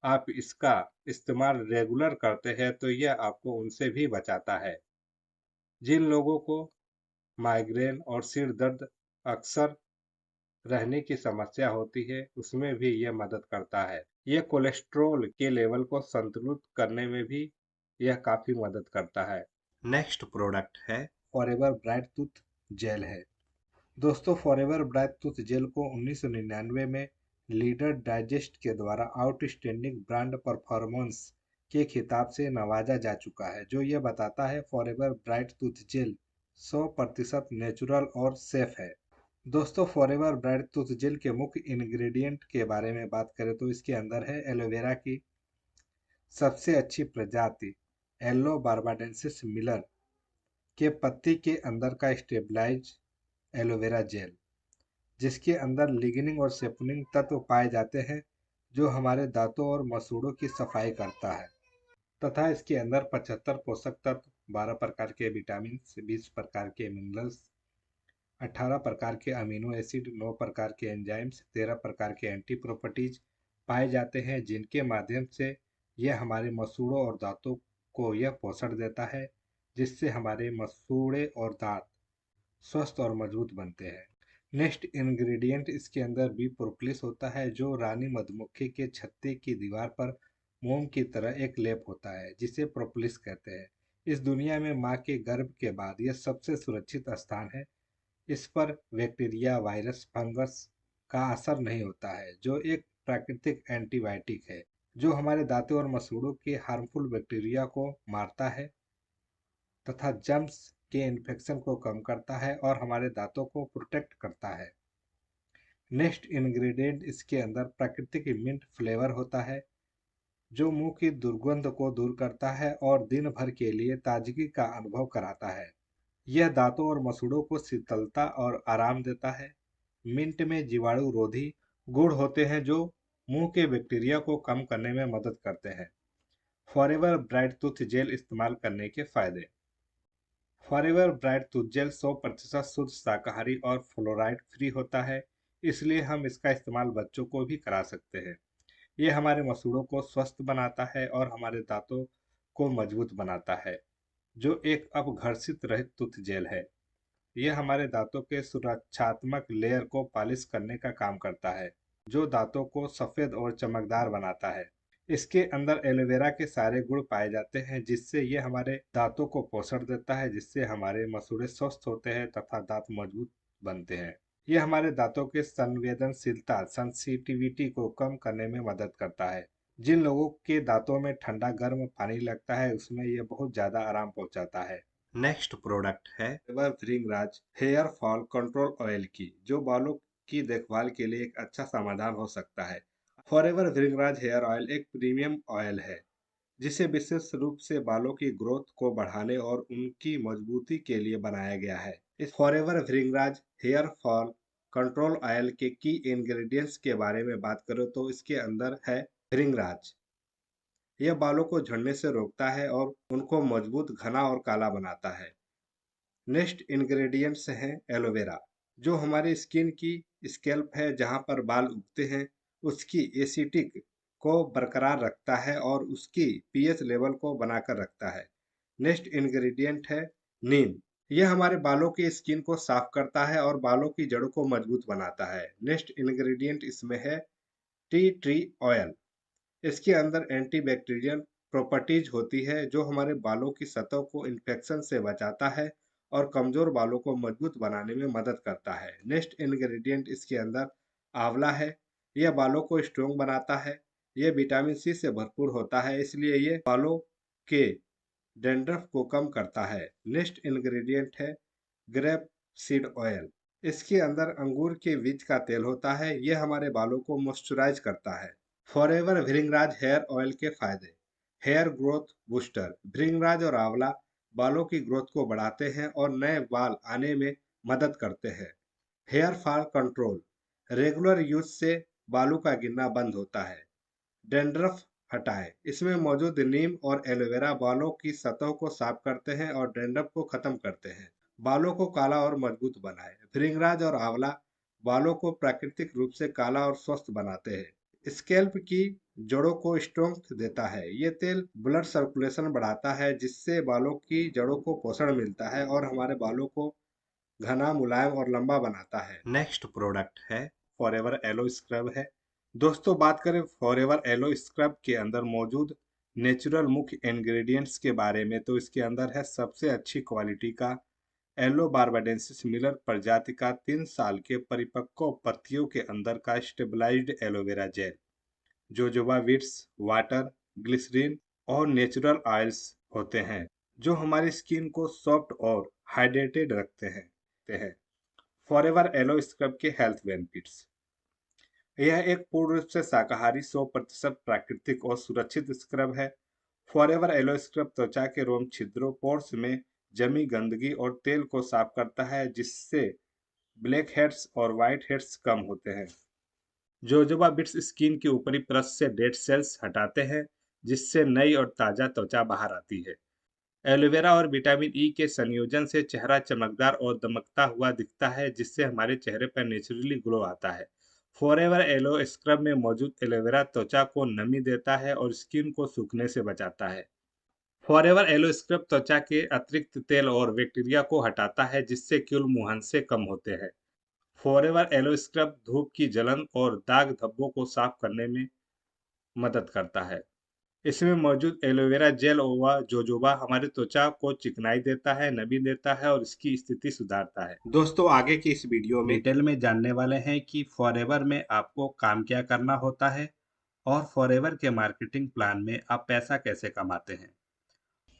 आप इसका इस्तेमाल रेगुलर करते हैं तो यह आपको उनसे भी बचाता है। जिन लोगों को माइग्रेन और सिर दर्द अक्सर रहने की समस्या होती है, उसमें भी यह मदद करता है। यह कोलेस्ट्रॉल के लेवल को संतुलित करने में भी यह काफी मदद करता है। नेक्स्ट प्रोडक्ट है फॉरएवर ब्राइट टूथ जेल है। दोस्तों, फॉरएवर ब्राइट टूथ जेल को 1999 में लीडर डाइजेस्ट के द्वारा आउटस्टैंडिंग ब्रांड परफॉर्मेंस के खिताब से नवाजा जा चुका है, जो यह बताता है forever bright tooth gel 100% natural और सेफ है। दोस्तों, फॉरएवर ब्राइट टूथ जेल के मुख्य इंग्रेडिएंट के बारे में बात करें तो इसके अंदर है एलोवेरा की सबसे अच्छी प्रजाति एलो बार्बाडेंसिस मिलर के पत्ती के अंदर का स्टेबलाइज एलोवेरा जेल, जिसके अंदर लिग्निन और सेपोनिन तत्व पाए जाते हैं, जो हमारे दांतों और मसूड़ों की सफाई करता है, तथा इसके अंदर 75 पोषक तत्व, 12 प्रकार के विटामिन, 20 प्रकार के मिनरल्स, 18 प्रकार के अमीनो एसिड, 9 प्रकार के एंजाइम्स, 13 प्रकार के एंटी प्रॉपर्टीज पाए जाते हैं, जिनके माध्यम से यह हमारे मसूड़ों और दांतों को यह पोषण देता है, जिससे हमारे मसूड़े और दांत स्वस्थ और मजबूत बनते हैं। नेक्स्ट इंग्रेडिएंट इसके अंदर बी प्रोपोलिस होता है, जो रानी मधुमक्खी के छत्ते की दीवार पर मोम की तरह एक लेप होता है, जिसे प्रोपोलिस कहते हैं। इस दुनिया में माँ के गर्भ के बाद यह सबसे सुरक्षित स्थान है। इस पर बैक्टीरिया, वायरस, फंगस का असर नहीं होता है, जो एक प्राकृतिक एंटीबायोटिक है, जो हमारे दांतों और मसूड़ों के हार्मफुल बैक्टीरिया को मारता है तथा जर्म्स के इन्फेक्शन को कम करता है और हमारे दांतों को प्रोटेक्ट करता है। नेक्स्ट इंग्रेडिएंट इसके अंदर प्राकृतिक मिंट फ्लेवर होता है, जो मुंह की दुर्गंध को दूर करता है और दिन भर के लिए ताजगी का अनुभव कराता है। यह दांतों और मसूड़ों को शीतलता और आराम देता है। मिंट में जीवाणु रोधी गुण होते हैं, जो मुंह के बैक्टीरिया को कम करने में मदद करते हैं। फॉरएवर ब्राइट टूथ जेल इस्तेमाल करने के फायदे। फॉरएवर ब्राइट टूथ जेल 100% शुद्ध शाकाहारी और फ्लोराइड फ्री होता है, इसलिए हम इसका इस्तेमाल बच्चों को भी करा सकते हैं। ये हमारे मसूड़ों को स्वस्थ बनाता है और हमारे दांतों को मजबूत बनाता है, जो एक अपघर्षित रहित टूथ जेल है। यह हमारे दांतों के सुरक्षात्मक लेयर को पॉलिश करने का काम करता है, जो दांतों को सफेद और चमकदार बनाता है। इसके अंदर एलोवेरा के सारे गुण पाए जाते हैं, जिससे ये हमारे दांतों को पोषण देता है, जिससे हमारे मसूड़े स्वस्थ होते हैं तथा दांत मजबूत बनते हैं। ये हमारे दांतों के संवेदनशीलता सेंसिटिविटी को कम करने में मदद करता है। जिन लोगों के दांतों में ठंडा गर्म पानी लगता है, उसमें यह बहुत ज्यादा आराम पहुंचाता है। नेक्स्ट प्रोडक्ट है भृंगराज हेयर फॉल कंट्रोल ऑयल की, जो बालों की देखभाल के लिए एक अच्छा समाधान हो सकता है। फॉरएवर भृंगराज हेयर ऑयल एक प्रीमियम ऑयल है, जिसे विशेष रूप से बालों की ग्रोथ को बढ़ाने और उनकी मजबूती के लिए बनाया गया है। इस फॉरएवर भृंगराज हेयर फॉल कंट्रोल ऑयल के की इंग्रेडिएंट्स के बारे में बात करें तो इसके अंदर है भृंगराज। यह बालों को झड़ने से रोकता है और उनको मजबूत, घना और काला बनाता है। नेक्स्ट इंग्रेडिएंट्स हैं एलोवेरा, जो हमारी स्किन की स्कैल्प है, जहां पर बाल उगते हैं, उसकी एसिडिक को बरकरार रखता है और उसकी पीएच लेवल को बनाकर रखता है। नेक्स्ट इंग्रेडिएंट है नीम। यह हमारे बालों की स्किन को साफ करता है और बालों की जड़ों को मजबूत बनाता है। नेक्स्ट इंग्रेडिएंट इसमें है टी ट्री ऑयल। इसके अंदर एंटीबैक्टीरियल प्रॉपर्टीज होती है, जो हमारे बालों की सतह को इन्फेक्शन से बचाता है और कमजोर बालों को मजबूत बनाने में मदद करता है। नेक्स्ट इंग्रेडिएंट इसके अंदर आंवला है। यह बालों को स्ट्रॉन्ग बनाता है। यह विटामिन सी से भरपूर होता है, इसलिए ये बालों के डैंड्रफ को कम करता है। नेक्स्ट इंग्रेडिएंट है ग्रेप सीड ऑयल। इसके अंदर अंगूर के बीज का तेल होता है। यह हमारे बालों को मॉइस्चराइज करता है। फॉरएवर भृंगराज हेयर ऑयल के फायदे। Hair growth booster. भृंगराज और आंवला बालों की ग्रोथ को बढ़ाते हैं और नए बाल आने में मदद करते हैं। Hair fall control. Regular use से बालों का गिरना बंद होता है। डैंड्रफ हटाए। इसमें मौजूद नीम और एलोवेरा बालों की सतह को साफ करते हैं और डैंड्रफ को खत्म करते हैं। बालों को काला और मजबूत बनाए। भृंगराज और आंवला बालों को प्राकृतिक रूप से काला और स्वस्थ बनाते हैं। स्कैल्प की जड़ों को स्ट्रेंथ देता है। ये तेल ब्लड सर्कुलेशन बढ़ाता है, जिससे बालों की जड़ों को पोषण मिलता है और हमारे बालों को घना, मुलायम और लंबा बनाता है। नेक्स्ट प्रोडक्ट है फॉरएवर एलो स्क्रब है। दोस्तों, बात करें फॉरएवर एलो स्क्रब के अंदर मौजूद नेचुरल मुख्य इंग्रेडिएंट्स के बारे में, तो इसके अंदर है सबसे अच्छी क्वालिटी का एलो बार्बाडेंसिस मिलर प्रजाति का 3 साल के परिपक्व पत्तियों के अंदर का stabilised aloe vera, jojoba beads, water, glycerine और नेचुरल ऑयल्स होते हैं, जो हमारी स्किन को सॉफ्ट और हाइड्रेटेड रखते हैं। फॉरएवर एलो स्क्रब के हेल्थ बेनिफिट्स। यह एक पूर्ण रूप से शाकाहारी 100% प्राकृतिक और सुरक्षित स्क्रब है। फॉरएवर एलो स्क्रब त्वचा के रोम छिद्रों, पोर्स में जमी गंदगी और तेल को साफ करता है, जिससे ब्लैक हेड्स और वाइट हेड्स कम होते हैं। जोजोबा बिट्स स्किन की ऊपरी परत से डेड सेल्स हटाते हैं, जिससे नई और ताज़ा त्वचा बाहर आती है। एलोवेरा और विटामिन ई के संयोजन से चेहरा चमकदार और दमकता हुआ दिखता है, जिससे हमारे चेहरे पर नेचुरली ग्लो आता है। फॉरएवर एलो स्क्रब में मौजूद एलोवेरा त्वचा को नमी देता है और स्किन को सूखने से बचाता है। फॉरएवर एलो स्क्रब त्वचा के अतिरिक्त तेल और बैक्टीरिया को हटाता है, जिससे कील मुहांसे कम होते हैं। फॉरएवर एलो स्क्रब धूप की जलन और दाग धब्बों को साफ करने में मदद करता है। इसमें मौजूद एलोवेरा जेल व जोजोबा हमारी त्वचा को चिकनाई देता है, नमी देता है और इसकी स्थिति सुधारता है। दोस्तों, आगे की इस वीडियो में डिटेल में जानने वाले हैं कि फॉरएवर में आपको काम क्या करना होता है और फॉरएवर के मार्केटिंग प्लान में आप पैसा कैसे कमाते हैं।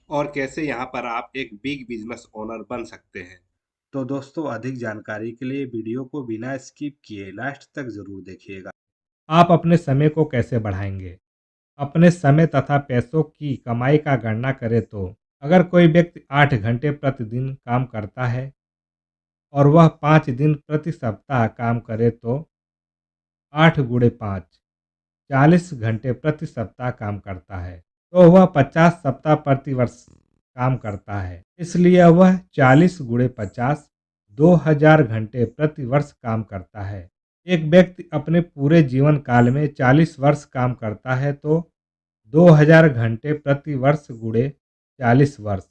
और कैसे यहाँ पर आप एक बिग बिजनेस ओनर बन सकते हैं। तो दोस्तों, अधिक जानकारी के लिए वीडियो को बिना स्किप किए लास्ट तक जरूर देखिएगा। आप अपने समय को कैसे बढ़ाएंगे? अपने समय तथा पैसों की कमाई का गणना करें तो अगर कोई व्यक्ति 8 घंटे प्रतिदिन काम करता है और वह 5 दिन प्रति सप्ताह काम करे तो 8 गुणे 5 40 घंटे प्रति सप्ताह काम करता है, तो वह 50 सप्ताह प्रति वर्ष काम करता है। इसलिए वह 40 गुणे 50 2000 घंटे प्रति वर्ष काम करता है। एक व्यक्ति अपने पूरे जीवन काल में 40 वर्ष काम करता है तो 2000 घंटे प्रति वर्ष गुणे 40 वर्ष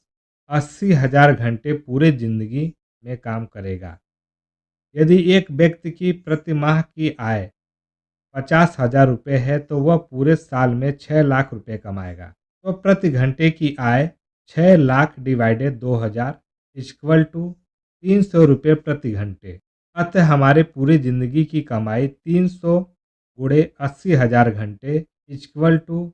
80,000 घंटे पूरे जिंदगी में काम करेगा। यदि एक व्यक्ति की प्रति माह की आय 50,000 रुपये है तो वह पूरे साल में 6 लाख रुपये कमाएगा। तो प्रति घंटे की आय 6 लाख डिवाइडेड 2000 इक्वल टू 300 रुपये प्रति घंटे। अतः हमारे पूरी जिंदगी की कमाई 300 गुणे 80,000 घंटे इक्वल टू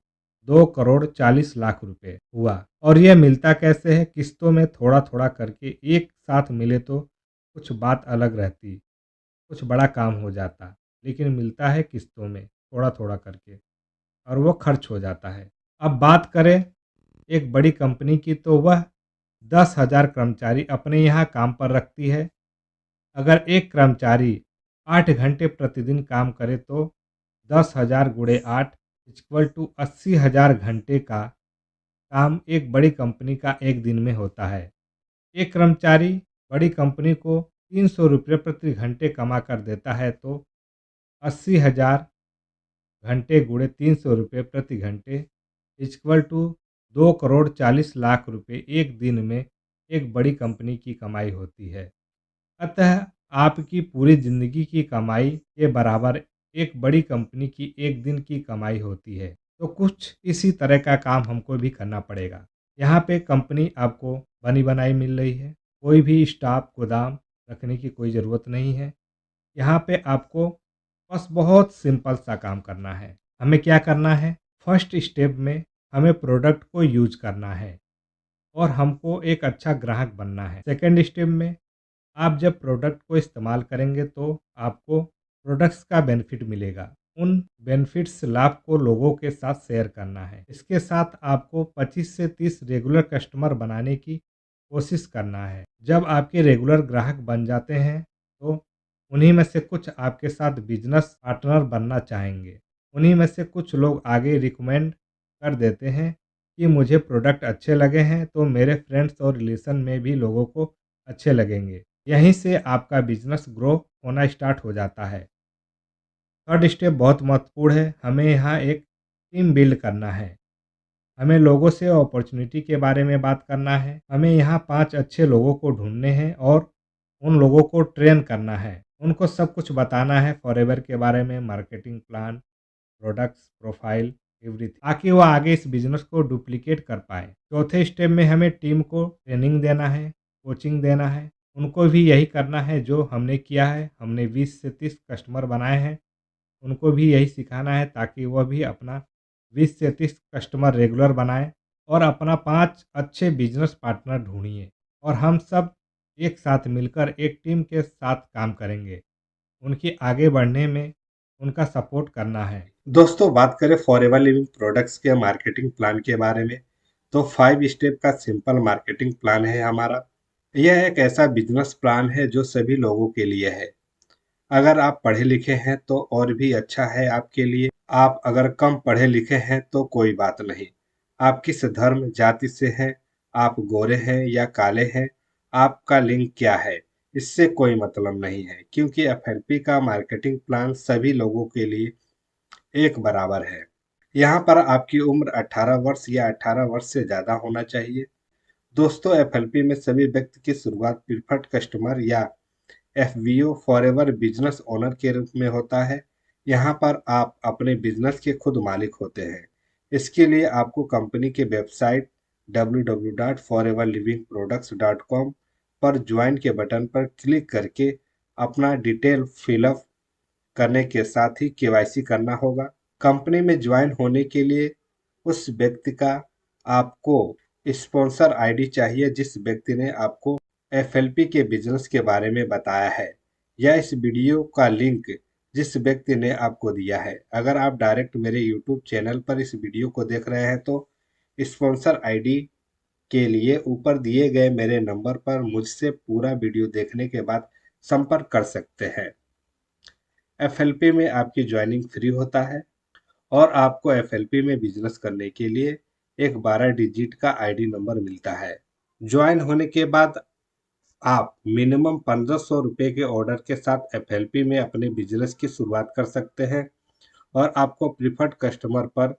2,40,00,000 रुपये हुआ। और यह मिलता कैसे है? किस्तों में थोड़ा थोड़ा करके। एक साथ मिले तो कुछ बात अलग रहती, कुछ बड़ा काम हो जाता, लेकिन मिलता है किस्तों में थोड़ा थोड़ा करके और वो खर्च हो जाता है। अब बात करें एक बड़ी कंपनी की, तो वह 10,000 कर्मचारी अपने यहाँ काम पर रखती है। अगर एक कर्मचारी 8 घंटे प्रतिदिन काम करे तो 10,000 गुणे 8 इक्वल टू 80,000 घंटे का काम एक बड़ी कंपनी का एक दिन में होता है। एक कर्मचारी बड़ी कंपनी को 300 रुपये प्रति घंटे कमा कर देता है तो 80,000 घंटे गुणे 300 रुपये प्रति घंटे इक्वल टू 2,40,00,000 रुपये एक दिन में एक बड़ी कंपनी की कमाई होती है। अतः आपकी पूरी जिंदगी की कमाई के बराबर एक बड़ी कंपनी की एक दिन की कमाई होती है। तो कुछ इसी तरह का काम हमको भी करना पड़ेगा। यहाँ पे कंपनी आपको बनी बनाई मिल रही है, कोई भी स्टाफ गोदाम रखने की कोई ज़रूरत नहीं है। यहाँ पे आपको बस बहुत सिंपल सा काम करना है। हमें क्या करना है? फर्स्ट स्टेप में हमें प्रोडक्ट को यूज करना है और हमको एक अच्छा ग्राहक बनना है। सेकेंड स्टेप में आप जब प्रोडक्ट को इस्तेमाल करेंगे तो आपको प्रोडक्ट्स का बेनिफिट मिलेगा। उन बेनिफिट्स लाभ को लोगों के साथ शेयर करना है। इसके साथ आपको 25 से 30 रेगुलर कस्टमर बनाने की कोशिश करना है। जब आपके रेगुलर ग्राहक बन जाते हैं तो उन्हीं में से कुछ आपके साथ बिजनेस पार्टनर बनना चाहेंगे। उन्हीं में से कुछ लोग आगे रिकमेंड कर देते हैं कि मुझे प्रोडक्ट अच्छे लगे हैं तो मेरे फ्रेंड्स और रिलेशन में भी लोगों को अच्छे लगेंगे। यहीं से आपका बिजनेस ग्रो होना स्टार्ट हो जाता है। थर्ड स्टेप बहुत महत्वपूर्ण है। हमें यहाँ एक टीम बिल्ड करना है। हमें लोगों से अपॉर्चुनिटी के बारे में बात करना है। हमें यहाँ 5 अच्छे लोगों को ढूँढने हैं और उन लोगों को ट्रेन करना है। उनको सब कुछ बताना है फॉरएवर के बारे में, marketing plan, products, profile, everything, ताकि वो आगे इस बिज़नेस को डुप्लिकेट कर पाएँ। चौथे स्टेप में हमें टीम को ट्रेनिंग देना है, कोचिंग देना है। उनको भी यही करना है जो हमने किया है। हमने 20 से 30 कस्टमर बनाए हैं, उनको भी यही सिखाना है ताकि वह भी अपना 20 से 30 कस्टमर रेगुलर बनाएँ और अपना 5 अच्छे बिज़नेस पार्टनर ढूँढिए और हम सब एक साथ मिलकर एक टीम के साथ काम करेंगे। उनके आगे बढ़ने में उनका सपोर्ट करना है। दोस्तों, बात करें फॉरएवर लिविंग प्रोडक्ट्स के मार्केटिंग प्लान के बारे में, तो 5 स्टेप का सिंपल मार्केटिंग प्लान है हमारा। यह एक ऐसा बिजनेस प्लान है जो सभी लोगों के लिए है। अगर आप पढ़े लिखे हैं तो और भी अच्छा है आपके लिए। आप अगर कम पढ़े लिखे हैं तो कोई बात नहीं। आप किस धर्म जाति से हैं, आप गोरे हैं या काले हैं, आपका लिंग क्या है, इससे कोई मतलब नहीं है, क्योंकि एफएलपी का मार्केटिंग प्लान सभी लोगों के लिए एक बराबर है। यहाँ पर आपकी उम्र 18 वर्ष या 18 वर्ष से ज़्यादा होना चाहिए। दोस्तों, एफएलपी में सभी व्यक्ति की शुरुआत प्रीफर्ड कस्टमर या एफवीओ फॉरएवर बिजनेस ओनर के रूप में होता है। यहाँ पर आप अपने बिजनेस के खुद मालिक होते हैं। इसके लिए आपको कंपनी के वेबसाइट www.foreverlivingproducts.com पर ज्वाइन के बटन पर क्लिक करके अपना डिटेल फिलअप करने के साथ ही केवाईसी करना होगा। कंपनी में ज्वाइन होने के लिए उस व्यक्ति का आपको स्पॉन्सर आईडी चाहिए जिस व्यक्ति ने आपको एफएलपी के बिजनेस के बारे में बताया है, या इस वीडियो का लिंक जिस व्यक्ति ने आपको दिया है। अगर आप डायरेक्ट मेरे यूट्यूब चैनल पर इस वीडियो को देख रहे हैं तो स्पॉन्सर आईडी के लिए ऊपर दिए गए मेरे नंबर पर मुझसे पूरा वीडियो देखने के बाद संपर्क कर सकते हैं। एफएलपी में आपकी ज्वाइनिंग फ्री होता है और आपको एफएलपी में बिजनेस करने के लिए एक 12 डिजिट का आईडी नंबर मिलता है। ज्वाइन होने के बाद आप मिनिमम 1500 रुपये के ऑर्डर के साथ एफएलपी में अपने बिजनेस की शुरुआत कर सकते हैं और आपको प्रीफर्ड कस्टमर पर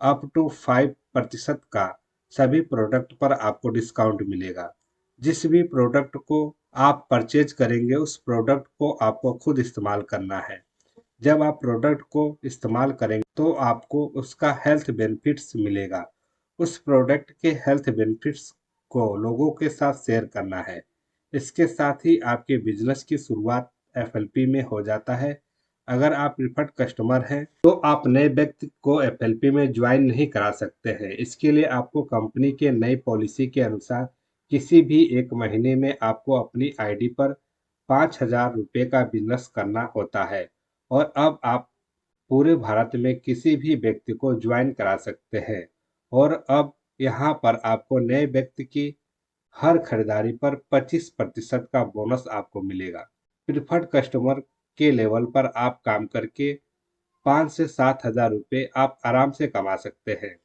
अप टू 5% का सभी प्रोडक्ट पर आपको डिस्काउंट मिलेगा। जिस भी प्रोडक्ट को आप परचेज करेंगे उस प्रोडक्ट को आपको खुद इस्तेमाल करना है। जब आप प्रोडक्ट को इस्तेमाल करेंगे तो आपको उसका हेल्थ बेनिफिट्स मिलेगा। उस प्रोडक्ट के हेल्थ बेनिफिट्स को लोगों के साथ शेयर करना है। इसके साथ ही आपके बिजनेस की शुरुआत एफएलपी में हो जाता है। अगर आप प्रीफर्ड कस्टमर हैं तो आप नए व्यक्ति को एफएलपी में ज्वाइन नहीं करा सकते हैं। इसके लिए आपको कंपनी के नई पॉलिसी के अनुसार किसी भी एक महीने में आपको अपनी आईडी पर 5,000 रुपये का बिजनेस करना होता है और अब आप पूरे भारत में किसी भी व्यक्ति को ज्वाइन करा सकते हैं। और अब यहाँ पर आपको नए व्यक्ति की हर खरीदारी पर 25% का बोनस आपको मिलेगा। प्रीफर्ड कस्टमर के लेवल पर आप काम करके 5 से 7,000 रुपये आप आराम से कमा सकते हैं।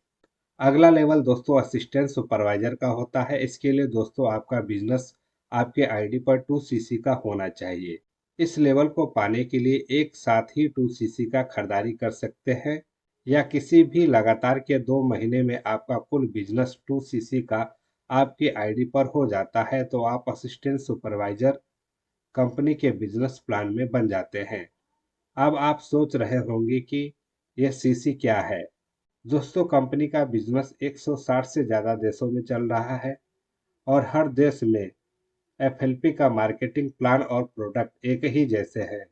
अगला लेवल दोस्तों असिस्टेंट सुपरवाइजर का होता है। इसके लिए दोस्तों आपका बिजनेस आपके आईडी पर 2cc का होना चाहिए। इस लेवल को पाने के लिए एक साथ ही 2cc का खरीदारी कर सकते हैं या किसी भी लगातार के 2 महीने में आपका कुल बिजनेस 2cc का आपकी आईडी पर हो जाता है तो आप असिस्टेंट सुपरवाइजर कंपनी के बिजनेस प्लान में बन जाते हैं। अब आप सोच रहे होंगे कि यह सीसी क्या है। दोस्तों, कंपनी का बिजनेस 160 से ज़्यादा देशों में चल रहा है और हर देश में एफएलपी का मार्केटिंग प्लान और प्रोडक्ट एक ही जैसे हैं,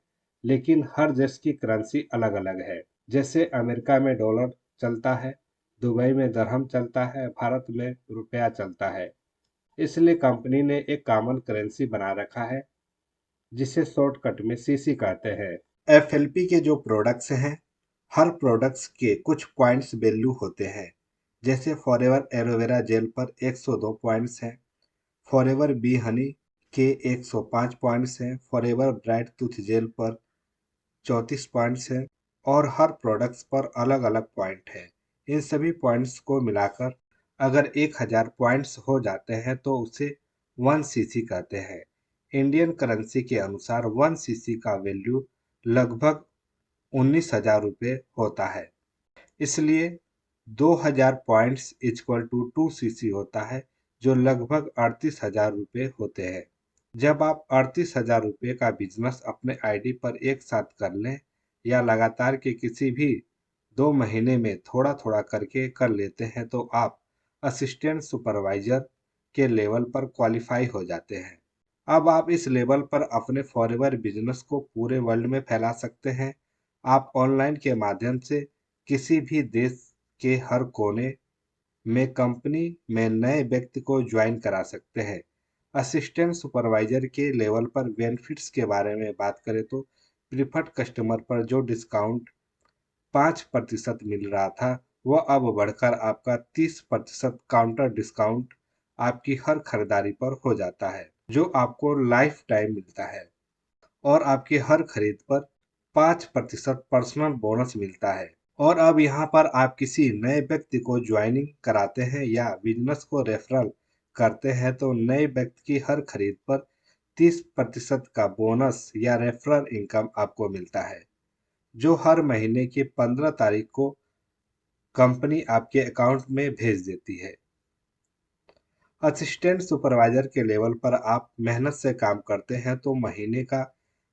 लेकिन हर देश की करेंसी अलग अलग है। जैसे अमेरिका में डॉलर चलता है, दुबई में दरहम चलता है, भारत में रुपया चलता है। इसलिए कंपनी ने एक कॉमन करेंसी बना रखा है जिसे शॉर्टकट में सीसी कहते हैं। एफएलपी के जो प्रोडक्ट्स हैं, हर प्रोडक्ट्स के कुछ पॉइंट्स वैल्यू होते हैं। जैसे फॉरएवर एलोवेरा जेल पर 102 पॉइंट्स हैं, फॉरएवर बी हनी के 105 पॉइंट्स हैं, फॉरएवर ब्राइट टूथ जेल पर 34 पॉइंट्स हैं और हर प्रोडक्ट्स पर अलग अलग पॉइंट है। इन सभी पॉइंट्स को मिलाकर अगर 1000 पॉइंट्स हो जाते हैं तो उसे 1cc कहते हैं। इंडियन करेंसी के अनुसार 1cc का वैल्यू लगभग 19,000 रुपये होता है। इसलिए 2000 पॉइंट्स इक्वल टू 2 सीसी होता है, जो लगभग 38,000 रुपये होते हैं। जब आप 38,000 रुपये का बिजनेस अपने आईडी पर एक साथ कर लें या लगातार के किसी भी 2 महीने में थोड़ा थोड़ा करके कर लेते हैं, तो आप असिस्टेंट सुपरवाइजर के लेवल पर क्वालिफाई हो जाते हैं। अब आप इस लेवल पर अपने फॉरएवर बिजनेस को पूरे वर्ल्ड में फैला सकते हैं। आप ऑनलाइन के माध्यम से किसी भी देश के हर कोने में कंपनी में नए व्यक्ति को ज्वाइन करा सकते हैं। असिस्टेंट सुपरवाइजर के लेवल पर बेनिफिट्स के बारे में बात करें तो प्रीफर्ड कस्टमर पर जो डिस्काउंट 5% मिल रहा था, वह अब बढ़कर आपका 30% काउंटर डिस्काउंट आपकी हर खरीदारी पर हो जाता है, जो आपको लाइफ टाइम मिलता है। और आपकी हर खरीद पर 5% पर्सनल बोनस मिलता है। और अब यहाँ पर आप किसी नए व्यक्ति को ज्वाइनिंग कराते हैं या बिजनेस को रेफरल करते हैं, तो नए व्यक्ति की हर खरीद पर 30% का बोनस या रेफरल इनकम आपको मिलता है, जो हर महीने की 15 तारीख को कंपनी आपके अकाउंट में भेज देती है। असिस्टेंट सुपरवाइजर के लेवल पर आप मेहनत से काम करते हैं तो महीने का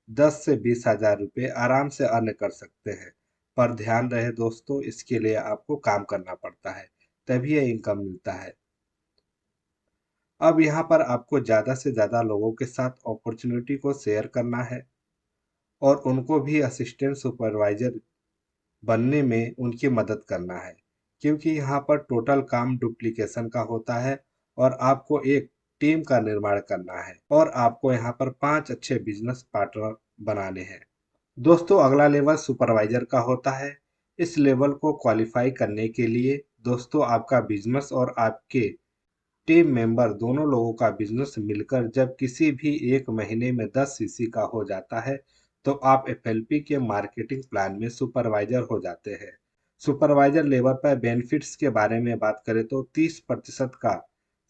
10 से 20,000 रुपये आराम से अर्न कर सकते हैं। पर ध्यान रहे दोस्तों, इसके लिए आपको काम करना पड़ता है, तभी यह इनकम मिलता है। अब यहाँ पर आपको ज़्यादा से ज़्यादा लोगों के साथ अपॉर्चुनिटी को शेयर करना है और उनको भी असिस्टेंट सुपरवाइजर बनने में उनकी मदद करना है, क्योंकि यहाँ पर टोटल काम डुप्लीकेशन का होता है और आपको एक टीम का निर्माण करना है और आपको यहाँ पर 5 अच्छे बिजनेस पार्टनर बनाने हैं। दोस्तों, अगला लेवल सुपरवाइजर का होता है। इस लेवल को क्वालिफाई करने के लिए दोस्तों आपका बिजनेस और आपके टीम मेंबर दोनों लोगों का बिजनेस मिलकर जब किसी भी एक महीने में 10 सीसी का हो जाता है, तो आप एफएलपी के मार्केटिंग प्लान में सुपरवाइजर हो जाते हैं। सुपरवाइजर लेवल पर बेनिफिट्स के बारे में बात करें तो 30% का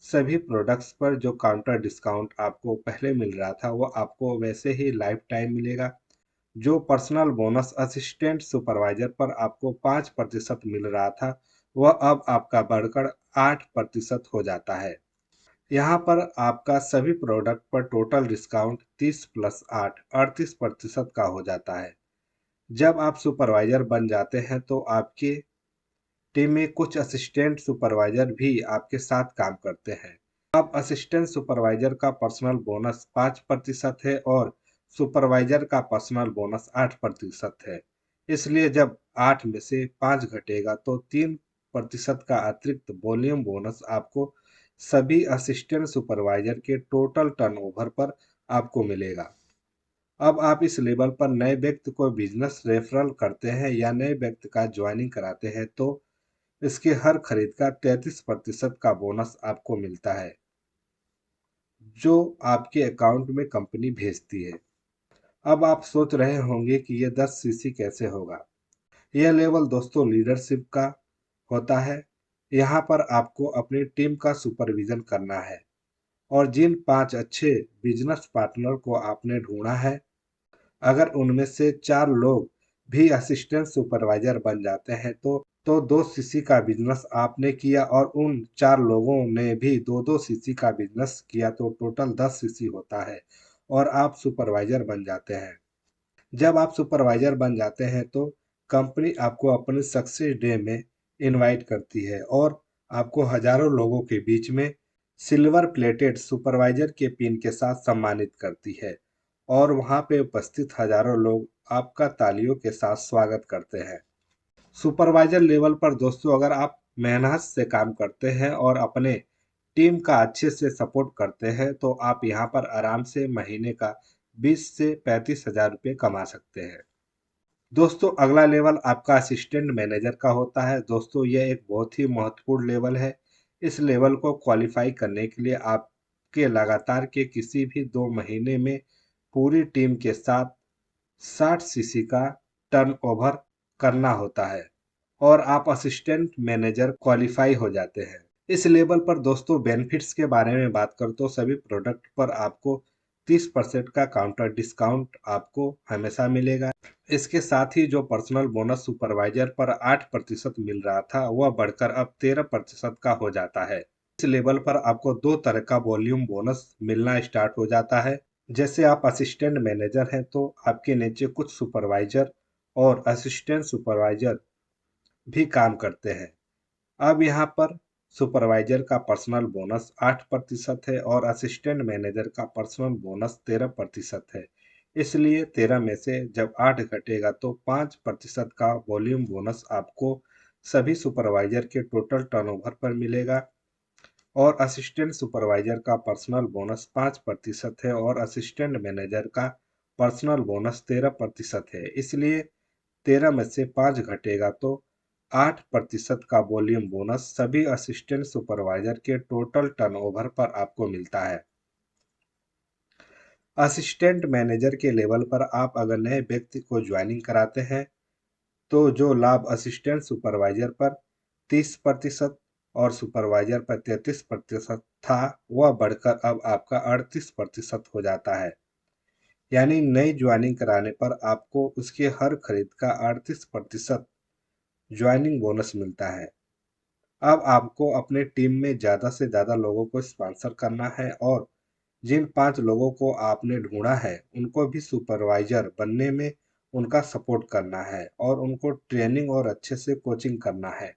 सभी प्रोडक्ट्स पर जो काउंटर डिस्काउंट आपको पहले मिल रहा था, वो आपको वैसे ही लाइफ टाइम मिलेगा। जो पर्सनल बोनस असिस्टेंट सुपरवाइजर पर आपको 5% मिल रहा था, वह अब आपका बढ़कर 8% हो जाता है। यहाँ पर आपका सभी प्रोडक्ट पर टोटल डिस्काउंट 30 प्लस 8 38% का हो जाता है। जब आप सुपरवाइजर बन जाते हैं तो आपके टीम में कुछ असिस्टेंट सुपरवाइजर भी आपके साथ काम करते हैं। अब असिस्टेंट सुपरवाइजर का पर्सनल बोनस 5% है और सुपरवाइजर का पर्सनल बोनस 8% है। इसलिए जब 8 में से 5 घटेगा तो 3% का अतिरिक्त वॉल्यूम बोनस आपको सभी असिस्टेंट सुपरवाइजर के टोटल टर्नओवर पर आपको मिलेगा। अब आप इस लेवल पर नए व्यक्ति को बिजनेस रेफरल करते हैं या नए व्यक्ति का ज्वाइनिंग कराते हैं, तो इसके हर खरीद का 33% का बोनस आपको मिलता है, जो आपके अकाउंट में कंपनी भेजती है। अब आप सोच रहे होंगे कि यह 10 सीसी कैसे होगा। यह लेवल दोस्तों लीडरशिप का होता है। यहाँ पर आपको अपनी टीम का सुपरविजन करना है और जिन 5 अच्छे बिजनेस पार्टनर को आपने ढूंढा है, अगर उनमें से 4 लोग भी असिस्टेंट सुपरवाइजर बन जाते हैं तो 2 सीसी का बिजनेस आपने किया और उन 4 लोगों ने भी 2-2 सीसी का बिजनेस किया, तो टोटल 10 सीसी होता है और आप सुपरवाइजर बन जाते हैं। जब आप सुपरवाइजर बन जाते हैं तो कंपनी आपको अपने सक्सेस डे में इनवाइट करती है और आपको हजारों लोगों के बीच में सिल्वर प्लेटेड सुपरवाइजर के पिन के साथ सम्मानित करती है और वहां पे उपस्थित हजारों लोग आपका तालियों के साथ स्वागत करते हैं। सुपरवाइजर लेवल पर दोस्तों अगर आप मेहनत से काम करते हैं और अपने टीम का अच्छे से सपोर्ट करते हैं, तो आप यहाँ पर आराम से महीने का 20 से 35,000 रुपये कमा सकते हैं। दोस्तों, अगला लेवल आपका असिस्टेंट मैनेजर का होता है। दोस्तों, यह एक बहुत ही महत्वपूर्ण लेवल है। इस लेवल को क्वालिफाई करने के लिए आपके लगातार के किसी भी 2 महीने में पूरी टीम के साथ 60 सीसी का टर्नओवर करना होता है और आप असिस्टेंट मैनेजर क्वालिफाई हो जाते हैं। इस लेवल पर दोस्तों बेनिफिट्स के बारे में बात करें तो सभी प्रोडक्ट पर आपको 30% का काउंटर डिस्काउंट आपको हमेशा मिलेगा। इसके साथ ही जो पर्सनल बोनस सुपरवाइजर पर 8% मिल रहा था वह बढ़कर अब 13% का हो जाता है। इस लेवल पर आपको 2 तरह का वॉल्यूम बोनस मिलना स्टार्ट हो जाता है। जैसे आप असिस्टेंट मैनेजर हैं तो आपके नीचे कुछ सुपरवाइजर और असिस्टेंट सुपरवाइजर भी काम करते हैं। अब यहाँ पर सुपरवाइजर का पर्सनल बोनस 8% है और असिस्टेंट मैनेजर का पर्सनल बोनस 13% है। इसलिए 13 में से जब 8 घटेगा तो 5% का वॉल्यूम बोनस आपको सभी सुपरवाइजर के टोटल टर्नओवर पर मिलेगा। और असिस्टेंट सुपरवाइजर का पर्सनल बोनस 5% है और असिस्टेंट मैनेजर का पर्सनल बोनस 13% है। इसलिए 13 में से 5 घटेगा तो 8% का वॉल्यूम बोनस सभी असिस्टेंट सुपरवाइजर के टोटल टर्नओवर पर आपको मिलता है। असिस्टेंट मैनेजर के लेवल पर आप अगर नए व्यक्ति को ज्वाइनिंग कराते हैं तो जो लाभ असिस्टेंट सुपरवाइजर पर 30% और सुपरवाइजर पर 33% था वह बढ़कर अब आपका 38% हो जाता है। यानी नई ज्वाइनिंग कराने पर आपको उसके हर खरीद का 38% ज्वाइनिंग बोनस मिलता है। अब आपको अपने टीम में ज़्यादा से ज़्यादा लोगों को स्पॉन्सर करना है और जिन 5 लोगों को आपने ढूंढा है उनको भी सुपरवाइजर बनने में उनका सपोर्ट करना है और उनको ट्रेनिंग और अच्छे से कोचिंग करना है।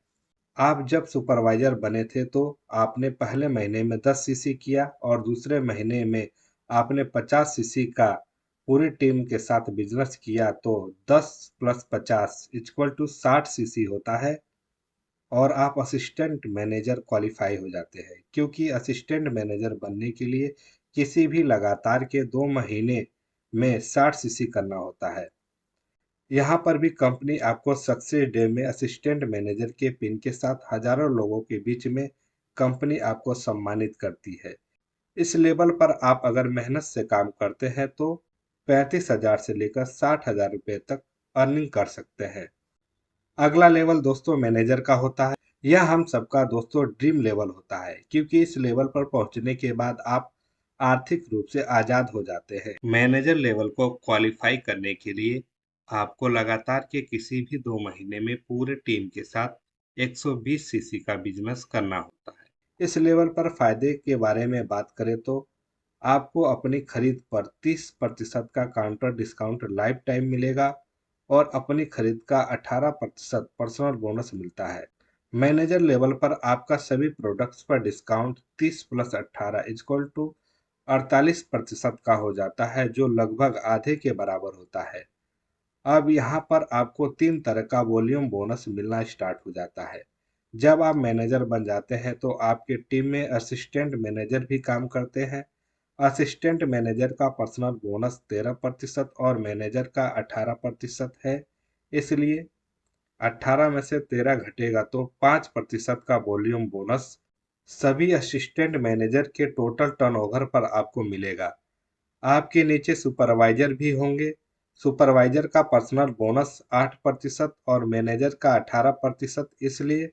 आप जब सुपरवाइजर बने थे तो आपने पहले महीने में 10 सीसी किया और दूसरे महीने में आपने 50 सीसी का पूरी टीम के साथ बिजनेस किया तो 10 + 50 = 60 सीसी होता है और आप असिस्टेंट मैनेजर क्वालिफाई हो जाते हैं। क्योंकि असिस्टेंट मैनेजर बनने के लिए किसी भी लगातार के 2 महीने में 60 सीसी करना होता है। यहाँ पर भी कंपनी आपको सक्सेस डे में असिस्टेंट मैनेजर के पिन के साथ हजारों लोगों के बीच में कंपनी आपको सम्मानित करती है। इस लेवल पर आप अगर मेहनत से काम करते हैं तो 35,000 से लेकर 60,000 रुपये तक अर्निंग कर सकते हैं। अगला लेवल दोस्तों मैनेजर का होता है। यह हम सबका दोस्तों ड्रीम लेवल होता है क्योंकि इस लेवल पर पहुंचने के बाद आप आर्थिक रूप से आजाद हो जाते हैं। मैनेजर लेवल को क्वालिफाई करने के लिए आपको लगातार के किसी भी 2 महीने में पूरे टीम के साथ 120 सीसी का बिजनेस करना होता है। इस लेवल पर फायदे के बारे में बात करें तो आपको अपनी खरीद पर 30% का काउंटर डिस्काउंट लाइफ टाइम मिलेगा और अपनी खरीद का 18% पर्सनल बोनस मिलता है। मैनेजर लेवल पर आपका सभी प्रोडक्ट्स पर डिस्काउंट 30 + 18 = 48% का हो जाता है जो लगभग आधे के बराबर होता है। अब यहाँ पर आपको 3 तरह का वॉल्यूम बोनस मिलना स्टार्ट हो जाता है। जब आप मैनेजर बन जाते हैं तो आपके टीम में असिस्टेंट मैनेजर भी काम करते हैं। असिस्टेंट मैनेजर का पर्सनल बोनस 13% और मैनेजर का 18% है। इसलिए 18 में से 13 घटेगा तो 5% का वॉल्यूम बोनस सभी असिस्टेंट मैनेजर के टोटल टर्नओवर पर आपको मिलेगा। आपके नीचे सुपरवाइजर भी होंगे। सुपरवाइजर का पर्सनल बोनस 8% और मैनेजर का 18%। इसलिए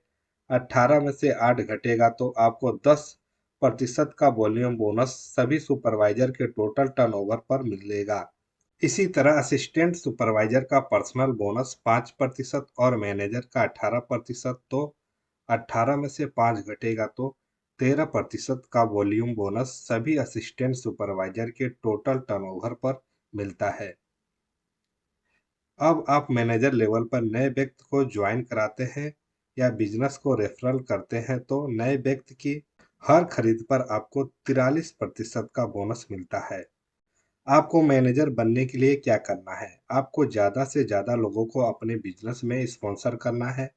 18 में से 8 घटेगा तो आपको 10% का वॉल्यूम बोनस सभी सुपरवाइजर के टोटल टर्नओवर पर मिलेगा। इसी तरह असिस्टेंट सुपरवाइजर का पर्सनल बोनस 5% और मैनेजर का 18%। तो 18 में से 5 घटेगा तो 13% का वॉल्यूम बोनस सभी असिस्टेंट सुपरवाइजर के टोटल टर्नओवर पर मिलता है। अब आप मैनेजर लेवल पर नए व्यक्ति को ज्वाइन कराते हैं या बिजनेस को रेफरल करते हैं तो नए व्यक्ति की हर खरीद पर आपको 43% का बोनस मिलता है। आपको मैनेजर बनने के लिए क्या करना है? आपको ज़्यादा से ज़्यादा लोगों को अपने बिजनेस में स्पॉन्सर करना है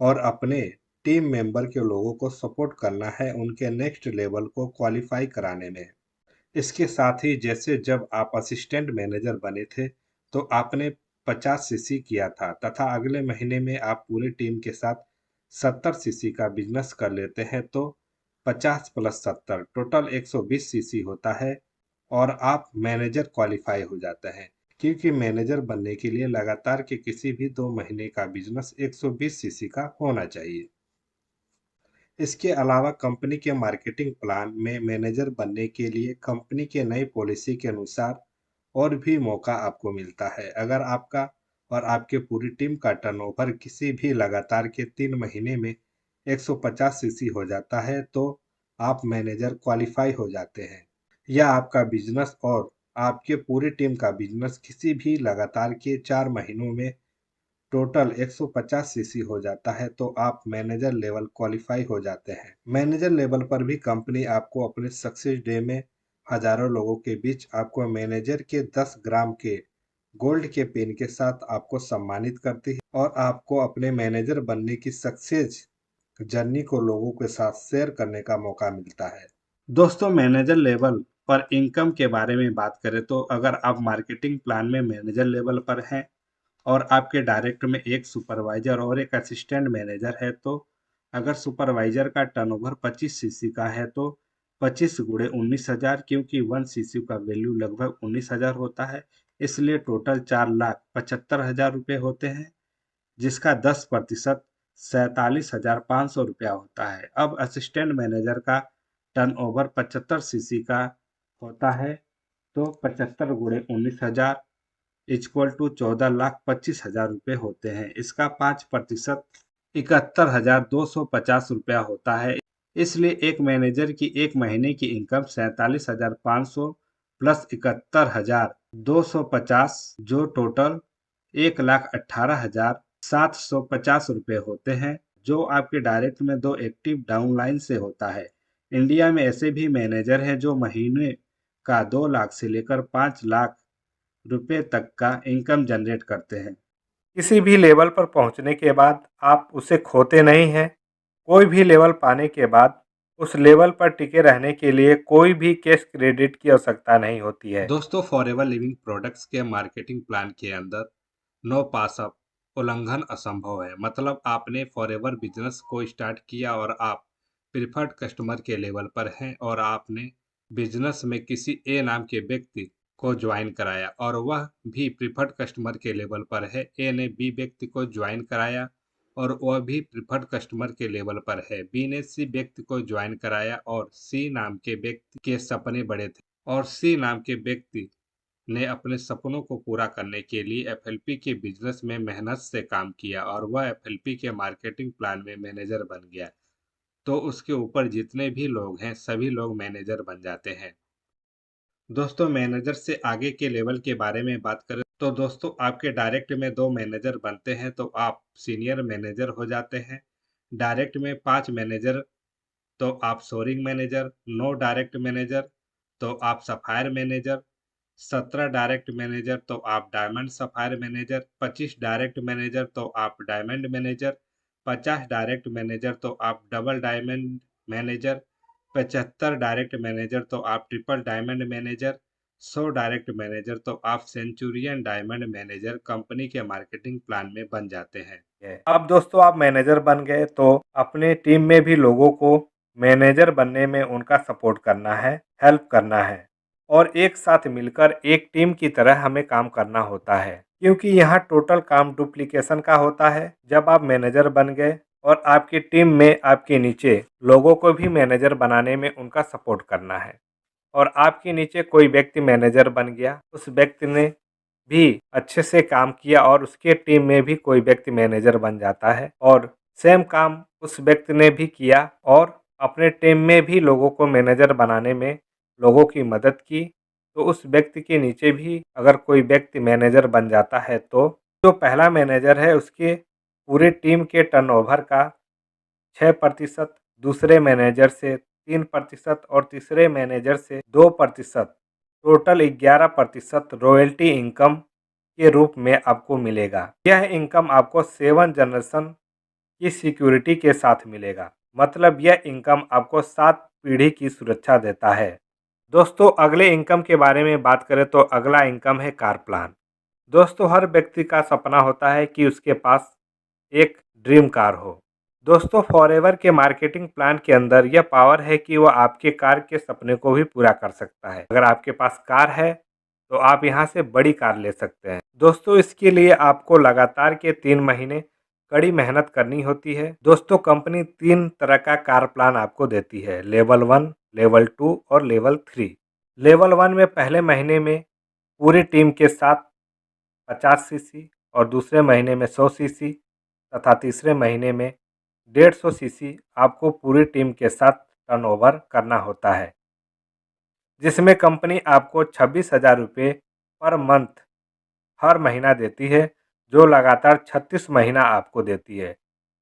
और अपने टीम मेंबर के लोगों को सपोर्ट करना है उनके नेक्स्ट लेवल को क्वालिफाई कराने में। इसके साथ ही जैसे जब आप असिस्टेंट मैनेजर बने थे तो आपने 50 सीसी किया था तथा अगले महीने में आप पूरी टीम के साथ 70 सीसी का बिजनेस कर लेते हैं तो 50 + 70 टोटल 120 सीसी होता है और आप मैनेजर क्वालिफाई हो जाते हैं। क्योंकि मैनेजर बनने के लिए लगातार के किसी भी 2 महीने का बिजनेस 120 सीसी का होना चाहिए। इसके अलावा कंपनी के मार्केटिंग प्लान में मैनेजर बनने के लिए कंपनी के नई पॉलिसी के अनुसार और भी मौका आपको मिलता है। अगर आपका और आपके पूरी टीम का टर्नओवर किसी भी लगातार के 3 महीने में 150 सीसी हो जाता है तो आप मैनेजर क्वालिफाई हो जाते हैं। या आपका बिजनेस और आपके पूरी टीम का बिजनेस किसी भी लगातार के 4 महीनों में टोटल 150 सीसी हो जाता है तो आप मैनेजर लेवल क्वालिफाई हो जाते हैं। मैनेजर लेवल पर भी कंपनी आपको अपने सक्सेस डे में हजारों लोगों के बीच आपको मैनेजर के 10 ग्राम के गोल्ड के पेन के साथ आपको सम्मानित करती है और आपको अपने मैनेजर बनने की सक्सेस जर्नी को लोगों के साथ शेयर करने का मौका मिलता है। दोस्तों, मैनेजर लेवल पर इनकम के बारे में बात करें तो अगर आप मार्केटिंग प्लान में मैनेजर लेवल पर हैं और आपके डायरेक्ट में एक सुपरवाइजर और एक असिस्टेंट मैनेजर है तो अगर सुपरवाइजर का टर्नओवर 25 सीसी का है तो 25 गुणे 19,000, क्योंकि 1 सीसी का वैल्यू लगभग 19,000 होता है, इसलिए टोटल 4,75,000 रुपये होते हैं, जिसका 10% 47,500 रुपया होता है। अब असिस्टेंट मैनेजर का टर्नओवर 75 सीसी का होता है तो 75 गुणे 19,000 इक्वल टू 14,25,000 रुपये होते हैं। इसका 5% 71,250 रुपया होता है। इसलिए एक मैनेजर की एक महीने की इनकम 47,500 प्लस 71,250 जो टोटल 1,18,750 रुपये होते हैं, जो आपके डायरेक्ट में 2 एक्टिव डाउनलाइन से होता है। इंडिया में ऐसे भी मैनेजर हैं जो महीने का 2 लाख से लेकर 5 लाख रुपए तक का इनकम जनरेट करते हैं। किसी भी लेवल पर पहुंचने के बाद आप उसे खोते नहीं हैं। कोई भी लेवल पाने के बाद उस लेवल पर टिके रहने के लिए कोई भी कैश क्रेडिट की आवश्यकता नहीं होती है। दोस्तों, फॉरएवर लिविंग प्रोडक्ट्स के मार्केटिंग प्लान के अंदर नो पास अप उल्लंघन असंभव है। मतलब आपने फॉरएवर बिजनेस को स्टार्ट किया और आप प्रिफर्ड कस्टमर के लेवल पर हैं और आपने बिजनेस में किसी ए नाम के व्यक्ति को ज्वाइन कराया और वह भी प्रिफर्ड कस्टमर के लेवल पर है। ए ने बी व्यक्ति को ज्वाइन कराया और वह भी प्रिफर्ड कस्टमर के लेवल पर है। बी ने सी व्यक्ति को ज्वाइन कराया और सी नाम के व्यक्ति के सपने बड़े थे और सी नाम के व्यक्ति ने अपने सपनों को पूरा करने के लिए एफएलपी के बिजनेस में मेहनत से काम किया और वह एफएलपी के मार्केटिंग प्लान में मैनेजर बन गया, तो उसके ऊपर जितने भी लोग हैं सभी लोग मैनेजर बन जाते हैं। दोस्तों, मैनेजर से आगे के लेवल के बारे में बात करें तो दोस्तों, आपके डायरेक्ट में 2 मैनेजर बनते हैं तो आप सीनियर मैनेजर हो जाते हैं। डायरेक्ट में 5 मैनेजर तो आप सोरिंग मैनेजर, 9 डायरेक्ट मैनेजर तो आप सफायर मैनेजर, 17 डायरेक्ट मैनेजर तो आप diamond sapphire manager, 25 direct manager तो आप डायमंड मैनेजर, 50 डायरेक्ट मैनेजर तो आप double diamond manager, 75 direct manager तो आप triple diamond manager, 100 direct manager तो आप सेंचुरियन डायमंड मैनेजर कंपनी के मार्केटिंग प्लान में बन जाते हैं। अब दोस्तों आप मैनेजर बन गए तो अपने टीम में भी लोगों को मैनेजर बनने में उनका सपोर्ट करना है, हेल्प करना है और एक साथ मिलकर एक टीम की तरह हमें काम करना होता है, क्योंकि यहाँ टोटल काम डुप्लीकेशन का होता है। जब आप मैनेजर बन गए और आपकी टीम में आपके नीचे लोगों को भी मैनेजर बनाने में उनका सपोर्ट करना है और आपके नीचे कोई व्यक्ति मैनेजर बन गया, उस व्यक्ति ने भी अच्छे से काम किया और उसके टीम में भी कोई व्यक्ति मैनेजर बन जाता है और सेम काम उस व्यक्ति ने भी किया और अपने टीम में भी लोगों को मैनेजर बनाने में लोगों की मदद की, तो उस व्यक्ति के नीचे भी अगर कोई व्यक्ति मैनेजर बन जाता है तो जो पहला मैनेजर है उसके पूरे टीम के टर्नओवर का 6%, दूसरे मैनेजर से 3% और तीसरे मैनेजर से 2%, टोटल 11% रॉयल्टी इनकम के रूप में आपको मिलेगा। यह इनकम आपको 7 जनरेशन की सिक्योरिटी के साथ मिलेगा। मतलब यह इनकम आपको 7 पीढ़ी की सुरक्षा देता है। दोस्तों, अगले इनकम के बारे में बात करें तो अगला इनकम है कार प्लान। दोस्तों, हर व्यक्ति का सपना होता है कि उसके पास एक ड्रीम कार हो। दोस्तों, फॉरएवर के मार्केटिंग प्लान के अंदर यह पावर है कि वह आपके कार के सपने को भी पूरा कर सकता है। अगर आपके पास कार है तो आप यहां से बड़ी कार ले सकते हैं। दोस्तों, इसके लिए आपको लगातार के 3 महीने कड़ी मेहनत करनी होती है। दोस्तों, कंपनी 3 तरह का कार प्लान आपको देती है, लेवल 1, लेवल 2 और लेवल 3। लेवल 1 में पहले महीने में पूरी टीम के साथ 50 सीसी और दूसरे महीने में 100 सीसी तथा तीसरे महीने में 150 सीसी आपको पूरी टीम के साथ टर्नओवर करना होता है, जिसमें कंपनी आपको 26,000 रुपये पर मंथ हर महीना देती है, जो लगातार 36 महीना आपको देती है।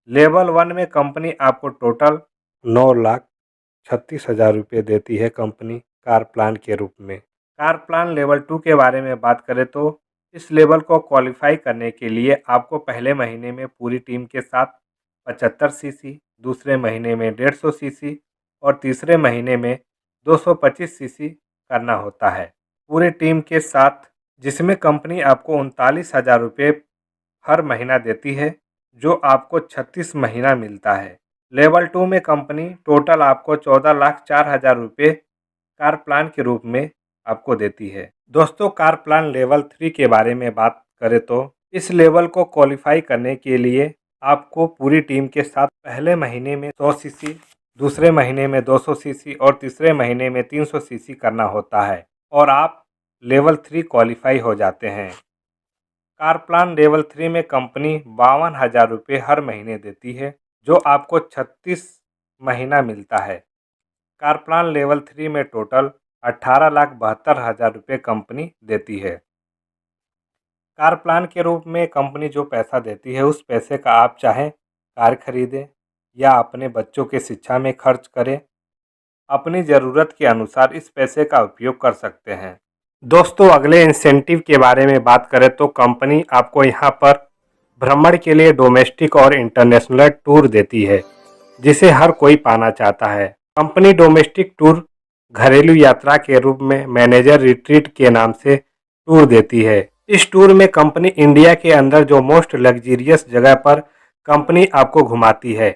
लेवल 1 में कंपनी आपको टोटल 9,36,000 रुपये देती है कंपनी कार प्लान के रूप में। कार प्लान लेवल 2 के बारे में बात करें तो इस लेवल को क्वालिफाई करने के लिए आपको पहले महीने में पूरी टीम के साथ 75 सीसी, दूसरे महीने में 150 सीसी और तीसरे महीने में 225 सीसी करना होता है पूरी टीम के साथ, जिसमें कंपनी आपको 39,000 रुपये हर महीना देती है, जो आपको 36 महीना मिलता है। लेवल 2 में कंपनी टोटल आपको 14,04,000 रुपये कार प्लान के रूप में आपको देती है। दोस्तों, कार प्लान लेवल 3 के बारे में बात करें तो इस लेवल को क्वालिफाई करने के लिए आपको पूरी टीम के साथ पहले महीने में 100 सीसी, दूसरे महीने में 200 सीसी और तीसरे महीने में 300 सीसी करना होता है और आप लेवल 3 क्वालिफाई हो जाते हैं। कार प्लान लेवल 3 में कंपनी 52,000 रुपये हर महीने देती है, जो आपको 36 महीना मिलता है। कार प्लान लेवल 3 में टोटल 18,72,000 रुपये कंपनी देती है। कार प्लान के रूप में कंपनी जो पैसा देती है, उस पैसे का आप चाहें कार खरीदें या अपने बच्चों के शिक्षा में खर्च करें, अपनी ज़रूरत के अनुसार इस पैसे का उपयोग कर सकते हैं। दोस्तों, अगले इंसेंटिव के बारे में बात करें तो कंपनी आपको यहाँ पर भ्रमण के लिए डोमेस्टिक और इंटरनेशनल टूर देती है, जिसे हर कोई पाना चाहता है। कंपनी डोमेस्टिक टूर घरेलू यात्रा के रूप में मैनेजर रिट्रीट के नाम से टूर देती है। इस टूर में कंपनी इंडिया के अंदर जो मोस्ट लग्जीरियस जगह पर कंपनी आपको घुमाती है।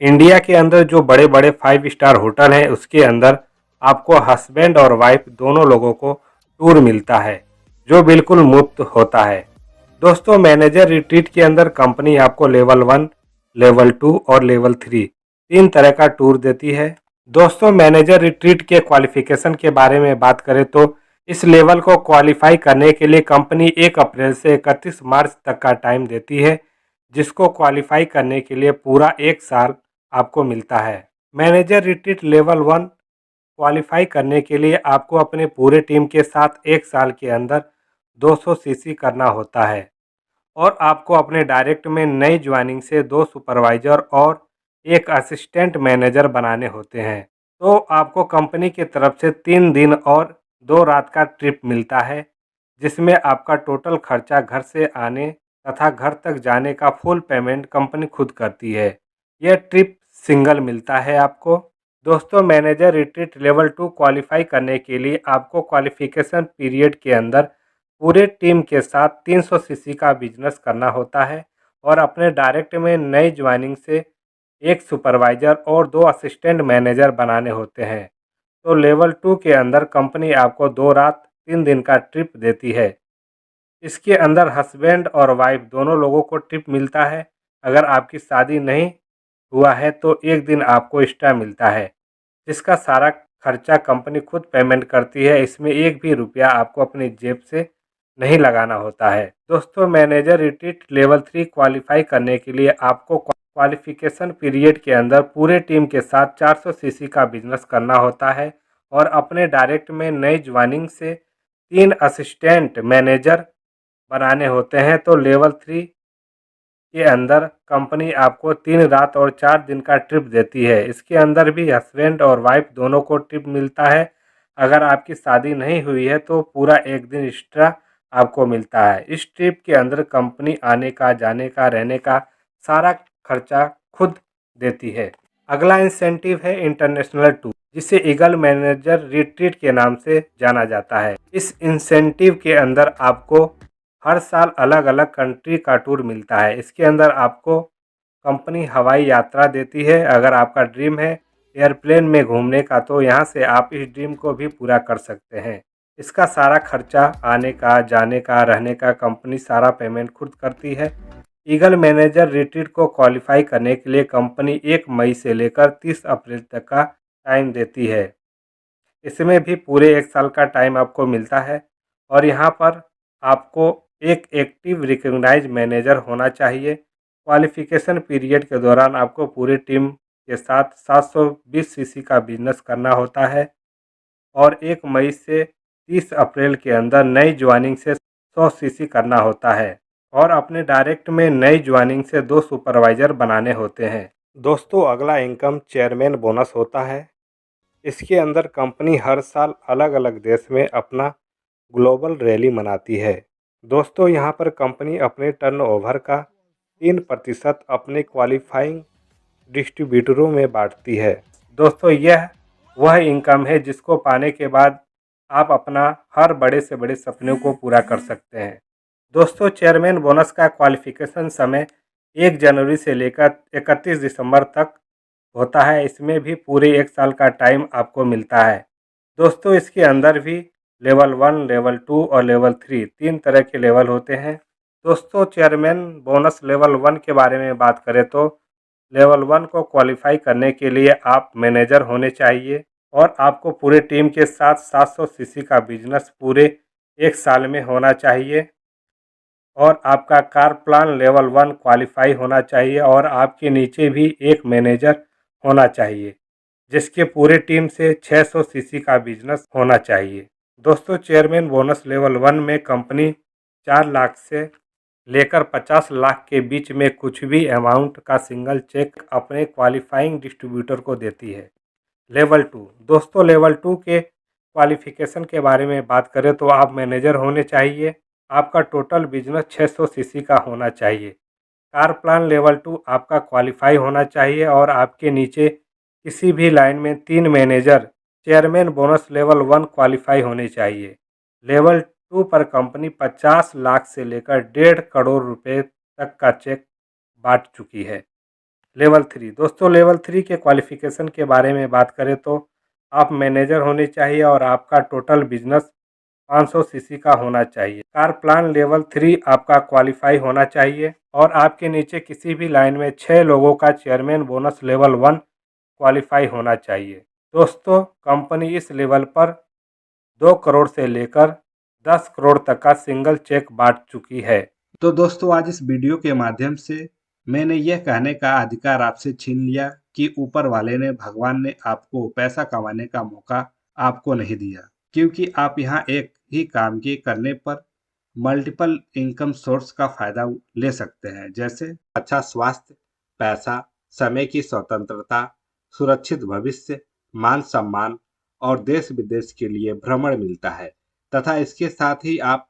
इंडिया के अंदर जो बड़े बड़े 5 स्टार होटल हैं, उसके अंदर आपको हस्बैंड और वाइफ दोनों लोगों को टूर मिलता है, जो बिल्कुल मुफ्त होता है। दोस्तों, मैनेजर रिट्रीट के अंदर कंपनी आपको लेवल 1, लेवल 2 और लेवल 3 3 तरह का टूर देती है। दोस्तों, मैनेजर रिट्रीट के क्वालिफिकेशन के बारे में बात करें तो इस लेवल को क्वालिफाई करने के लिए कंपनी 1 अप्रैल से 31 मार्च तक का टाइम देती है, जिसको क्वालिफाई करने के लिए पूरा 1 साल आपको मिलता है। मैनेजर रिट्रीट लेवल 1 क्वालिफाई करने के लिए आपको अपने पूरे टीम के साथ 1 साल के अंदर 200 सीसी करना होता है और आपको अपने डायरेक्ट में नई ज्वाइनिंग से 2 सुपरवाइजर और 1 असिस्टेंट मैनेजर बनाने होते हैं। तो आपको कंपनी की तरफ से 3 दिन और 2 रात का ट्रिप मिलता है, जिसमें आपका टोटल खर्चा घर से आने तथा घर तक जाने का फुल पेमेंट कंपनी खुद करती है। यह ट्रिप सिंगल मिलता है आपको। दोस्तों, मैनेजर रिट्रीट लेवल 2 क्वालिफाई करने के लिए आपको क्वालिफिकेशन पीरियड के अंदर पूरे टीम के साथ 300 सीसी का बिजनेस करना होता है और अपने डायरेक्ट में नई ज्वाइनिंग से 1 सुपरवाइजर और 2 असिस्टेंट मैनेजर बनाने होते हैं। तो लेवल 2 के अंदर कंपनी आपको 2 रात 3 दिन का ट्रिप देती है। इसके अंदर हस्बैंड और वाइफ दोनों लोगों को ट्रिप मिलता है। अगर आपकी शादी नहीं हुआ है तो 1 दिन आपको एक्स्ट्रा मिलता है, जिसका सारा खर्चा कंपनी खुद पेमेंट करती है। इसमें 1 भी रुपया आपको अपनी जेब से नहीं लगाना होता है। दोस्तों, मैनेजर रिट्रीट लेवल 3 क्वालिफाई करने के लिए आपको क्वालिफिकेशन पीरियड के अंदर पूरे टीम के साथ 400 सीसी का बिजनेस करना होता है और अपने डायरेक्ट में नई ज्वाइनिंग से 3 असिस्टेंट मैनेजर बनाने होते हैं। तो लेवल 3 के अंदर कंपनी आपको 3 रात और 4 दिन का ट्रिप देती है। इसके अंदर भी हस्बैंड और वाइफ दोनों को ट्रिप मिलता है। अगर आपकी शादी नहीं हुई है तो पूरा 1 दिन एक्स्ट्रा आपको मिलता है। इस ट्रिप के अंदर कंपनी आने का, जाने का, रहने का सारा खर्चा खुद देती है। अगला इंसेंटिव है इंटरनेशनल टूर, जिसे ईगल मैनेजर रिट्रीट के नाम से जाना जाता है। इस इंसेंटिव के अंदर आपको हर साल अलग अलग कंट्री का टूर मिलता है। इसके अंदर आपको कंपनी हवाई यात्रा देती है। अगर आपका ड्रीम है एयरप्लेन में घूमने का, तो यहाँ से आप इस ड्रीम को भी पूरा कर सकते हैं। इसका सारा खर्चा आने का, जाने का, रहने का कंपनी सारा पेमेंट खुद करती है। ईगल मैनेजर रिट्रीट को क्वालिफाई करने के लिए कंपनी 1 मई से लेकर 30 अप्रैल तक का टाइम देती है। इसमें भी पूरे 1 साल का टाइम आपको मिलता है और यहाँ पर आपको एक एक्टिव रिकॉग्नाइज्ड मैनेजर होना चाहिए। क्वालिफिकेशन पीरियड के दौरान आपको पूरी टीम के साथ 720 सीसी का बिजनेस करना होता है और 1 मई से 30 अप्रैल के अंदर नई ज्वाइनिंग से 100 सीसी करना होता है और अपने डायरेक्ट में नई ज्वाइनिंग से 2 सुपरवाइजर बनाने होते हैं। दोस्तों, अगला इनकम चेयरमैन बोनस होता है। इसके अंदर कंपनी हर साल अलग अलग देश में अपना ग्लोबल रैली मनाती है। दोस्तों, यहाँ पर कंपनी अपने टर्नओवर का 3% अपने क्वालिफाइंग डिस्ट्रीब्यूटरों में बांटती है। दोस्तों, यह वह इनकम है जिसको पाने के बाद आप अपना हर बड़े से बड़े सपने को पूरा कर सकते हैं। दोस्तों, चेयरमैन बोनस का क्वालिफिकेशन समय 1 जनवरी से लेकर 31 दिसंबर तक होता है। इसमें भी पूरे 1 साल का टाइम आपको मिलता है। दोस्तों, इसके अंदर भी लेवल 1, लेवल 2 और लेवल 3 3 तरह के लेवल होते हैं। दोस्तों, चेयरमैन बोनस लेवल 1 के बारे में बात करें तो लेवल 1 को क्वालिफाई करने के लिए आप मैनेजर होने चाहिए और आपको पूरे टीम के साथ 700 सीसी का बिजनेस पूरे 1 साल में होना चाहिए और आपका कार प्लान लेवल 1 क्वालिफाई होना चाहिए और आपके नीचे भी एक मैनेजर होना चाहिए जिसके पूरे टीम से 600 सीसी का बिजनेस होना चाहिए। दोस्तों, चेयरमैन बोनस लेवल 1 में कंपनी 4 लाख से लेकर 50 लाख के बीच में कुछ भी अमाउंट का सिंगल चेक अपने क्वालिफाइंग डिस्ट्रीब्यूटर को देती है। लेवल 2, दोस्तों लेवल 2 के क्वालिफिकेशन के बारे में बात करें तो आप मैनेजर होने चाहिए। आपका टोटल बिजनेस 600 सीसी का होना चाहिए। कार प्लान लेवल 2 आपका क्वालिफाई होना चाहिए और आपके नीचे किसी भी लाइन में 3 manager chairman bonus level 1 qualify होने चाहिए। लेवल 2 पर कंपनी 50 लाख से लेकर 1.5 करोड़ रुपए तक का चेक बांट चुकी है। लेवल 3, दोस्तों लेवल 3 के क्वालिफिकेशन के बारे में बात करें तो आप मैनेजर होने चाहिए और आपका टोटल बिजनेस 500 सीसी का होना चाहिए। कार प्लान लेवल 3 आपका क्वालिफाई होना चाहिए और आपके नीचे किसी भी लाइन में 6 लोगों का चेयरमैन बोनस लेवल 1 क्वालिफाई होना चाहिए। दोस्तों, कंपनी इस लेवल पर 2 करोड़ से लेकर 10 करोड़ तक का सिंगल चेक बांट चुकी है। तो दोस्तों, आज इस वीडियो के माध्यम से मैंने यह कहने का अधिकार आपसे छीन लिया कि ऊपर वाले ने, भगवान ने आपको पैसा कमाने का मौका आपको नहीं दिया, क्योंकि आप यहाँ एक ही काम के करने पर मल्टीपल इनकम सोर्स का फायदा ले सकते हैं, जैसे अच्छा स्वास्थ्य, पैसा, समय की स्वतंत्रता, सुरक्षित भविष्य, मान सम्मान और देश विदेश के लिए भ्रमण मिलता है तथा इसके साथ ही आप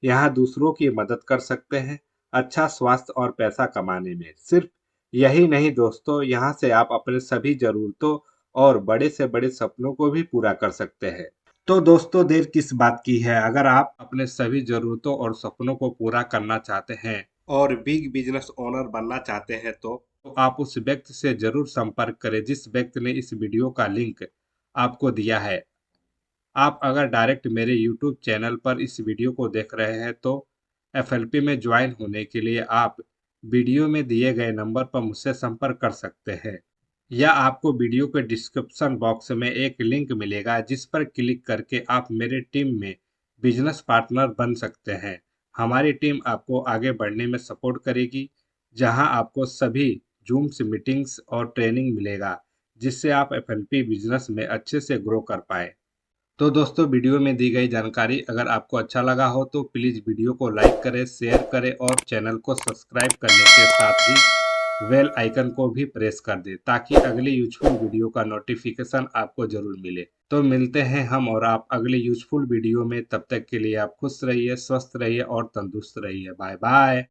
यहाँ दूसरों की मदद कर सकते हैं अच्छा स्वास्थ्य और पैसा कमाने में। सिर्फ यही नहीं दोस्तों, यहाँ से आप अपने सभी जरूरतों और बड़े से बड़े सपनों को भी पूरा कर सकते हैं। तो दोस्तों, देर किस बात की है, अगर आप अपने सभी जरूरतों और सपनों को पूरा करना चाहते हैं और बिग बिजनेस ओनर बनना चाहते हैं तो आप उस व्यक्ति से जरूर संपर्क करें जिस व्यक्ति ने इस वीडियो का लिंक आपको दिया है। आप अगर डायरेक्ट मेरे YouTube चैनल पर इस वीडियो को देख रहे हैं तो FLP में ज्वाइन होने के लिए आप वीडियो में दिए गए नंबर पर मुझसे संपर्क कर सकते हैं या आपको वीडियो के डिस्क्रिप्शन बॉक्स में एक लिंक मिलेगा जिस पर क्लिक करके आप मेरे टीम में बिजनेस पार्टनर बन सकते हैं। हमारी टीम आपको आगे बढ़ने में सपोर्ट करेगी, जहां आपको सभी जूम्स मीटिंग्स और ट्रेनिंग मिलेगा जिससे आप FLP बिजनेस में अच्छे से ग्रो कर पाए। तो दोस्तों, वीडियो में दी गई जानकारी अगर आपको अच्छा लगा हो तो प्लीज़ वीडियो को लाइक करें, शेयर करें और चैनल को सब्सक्राइब करने के साथ ही बेल आइकन को भी प्रेस कर दें ताकि अगली यूजफुल वीडियो का नोटिफिकेशन आपको जरूर मिले। तो मिलते हैं हम और आप अगली यूजफुल वीडियो में, तब तक के लिए आप खुश रहिए, स्वस्थ रहिए और तंदुरुस्त रहिए। Bye bye.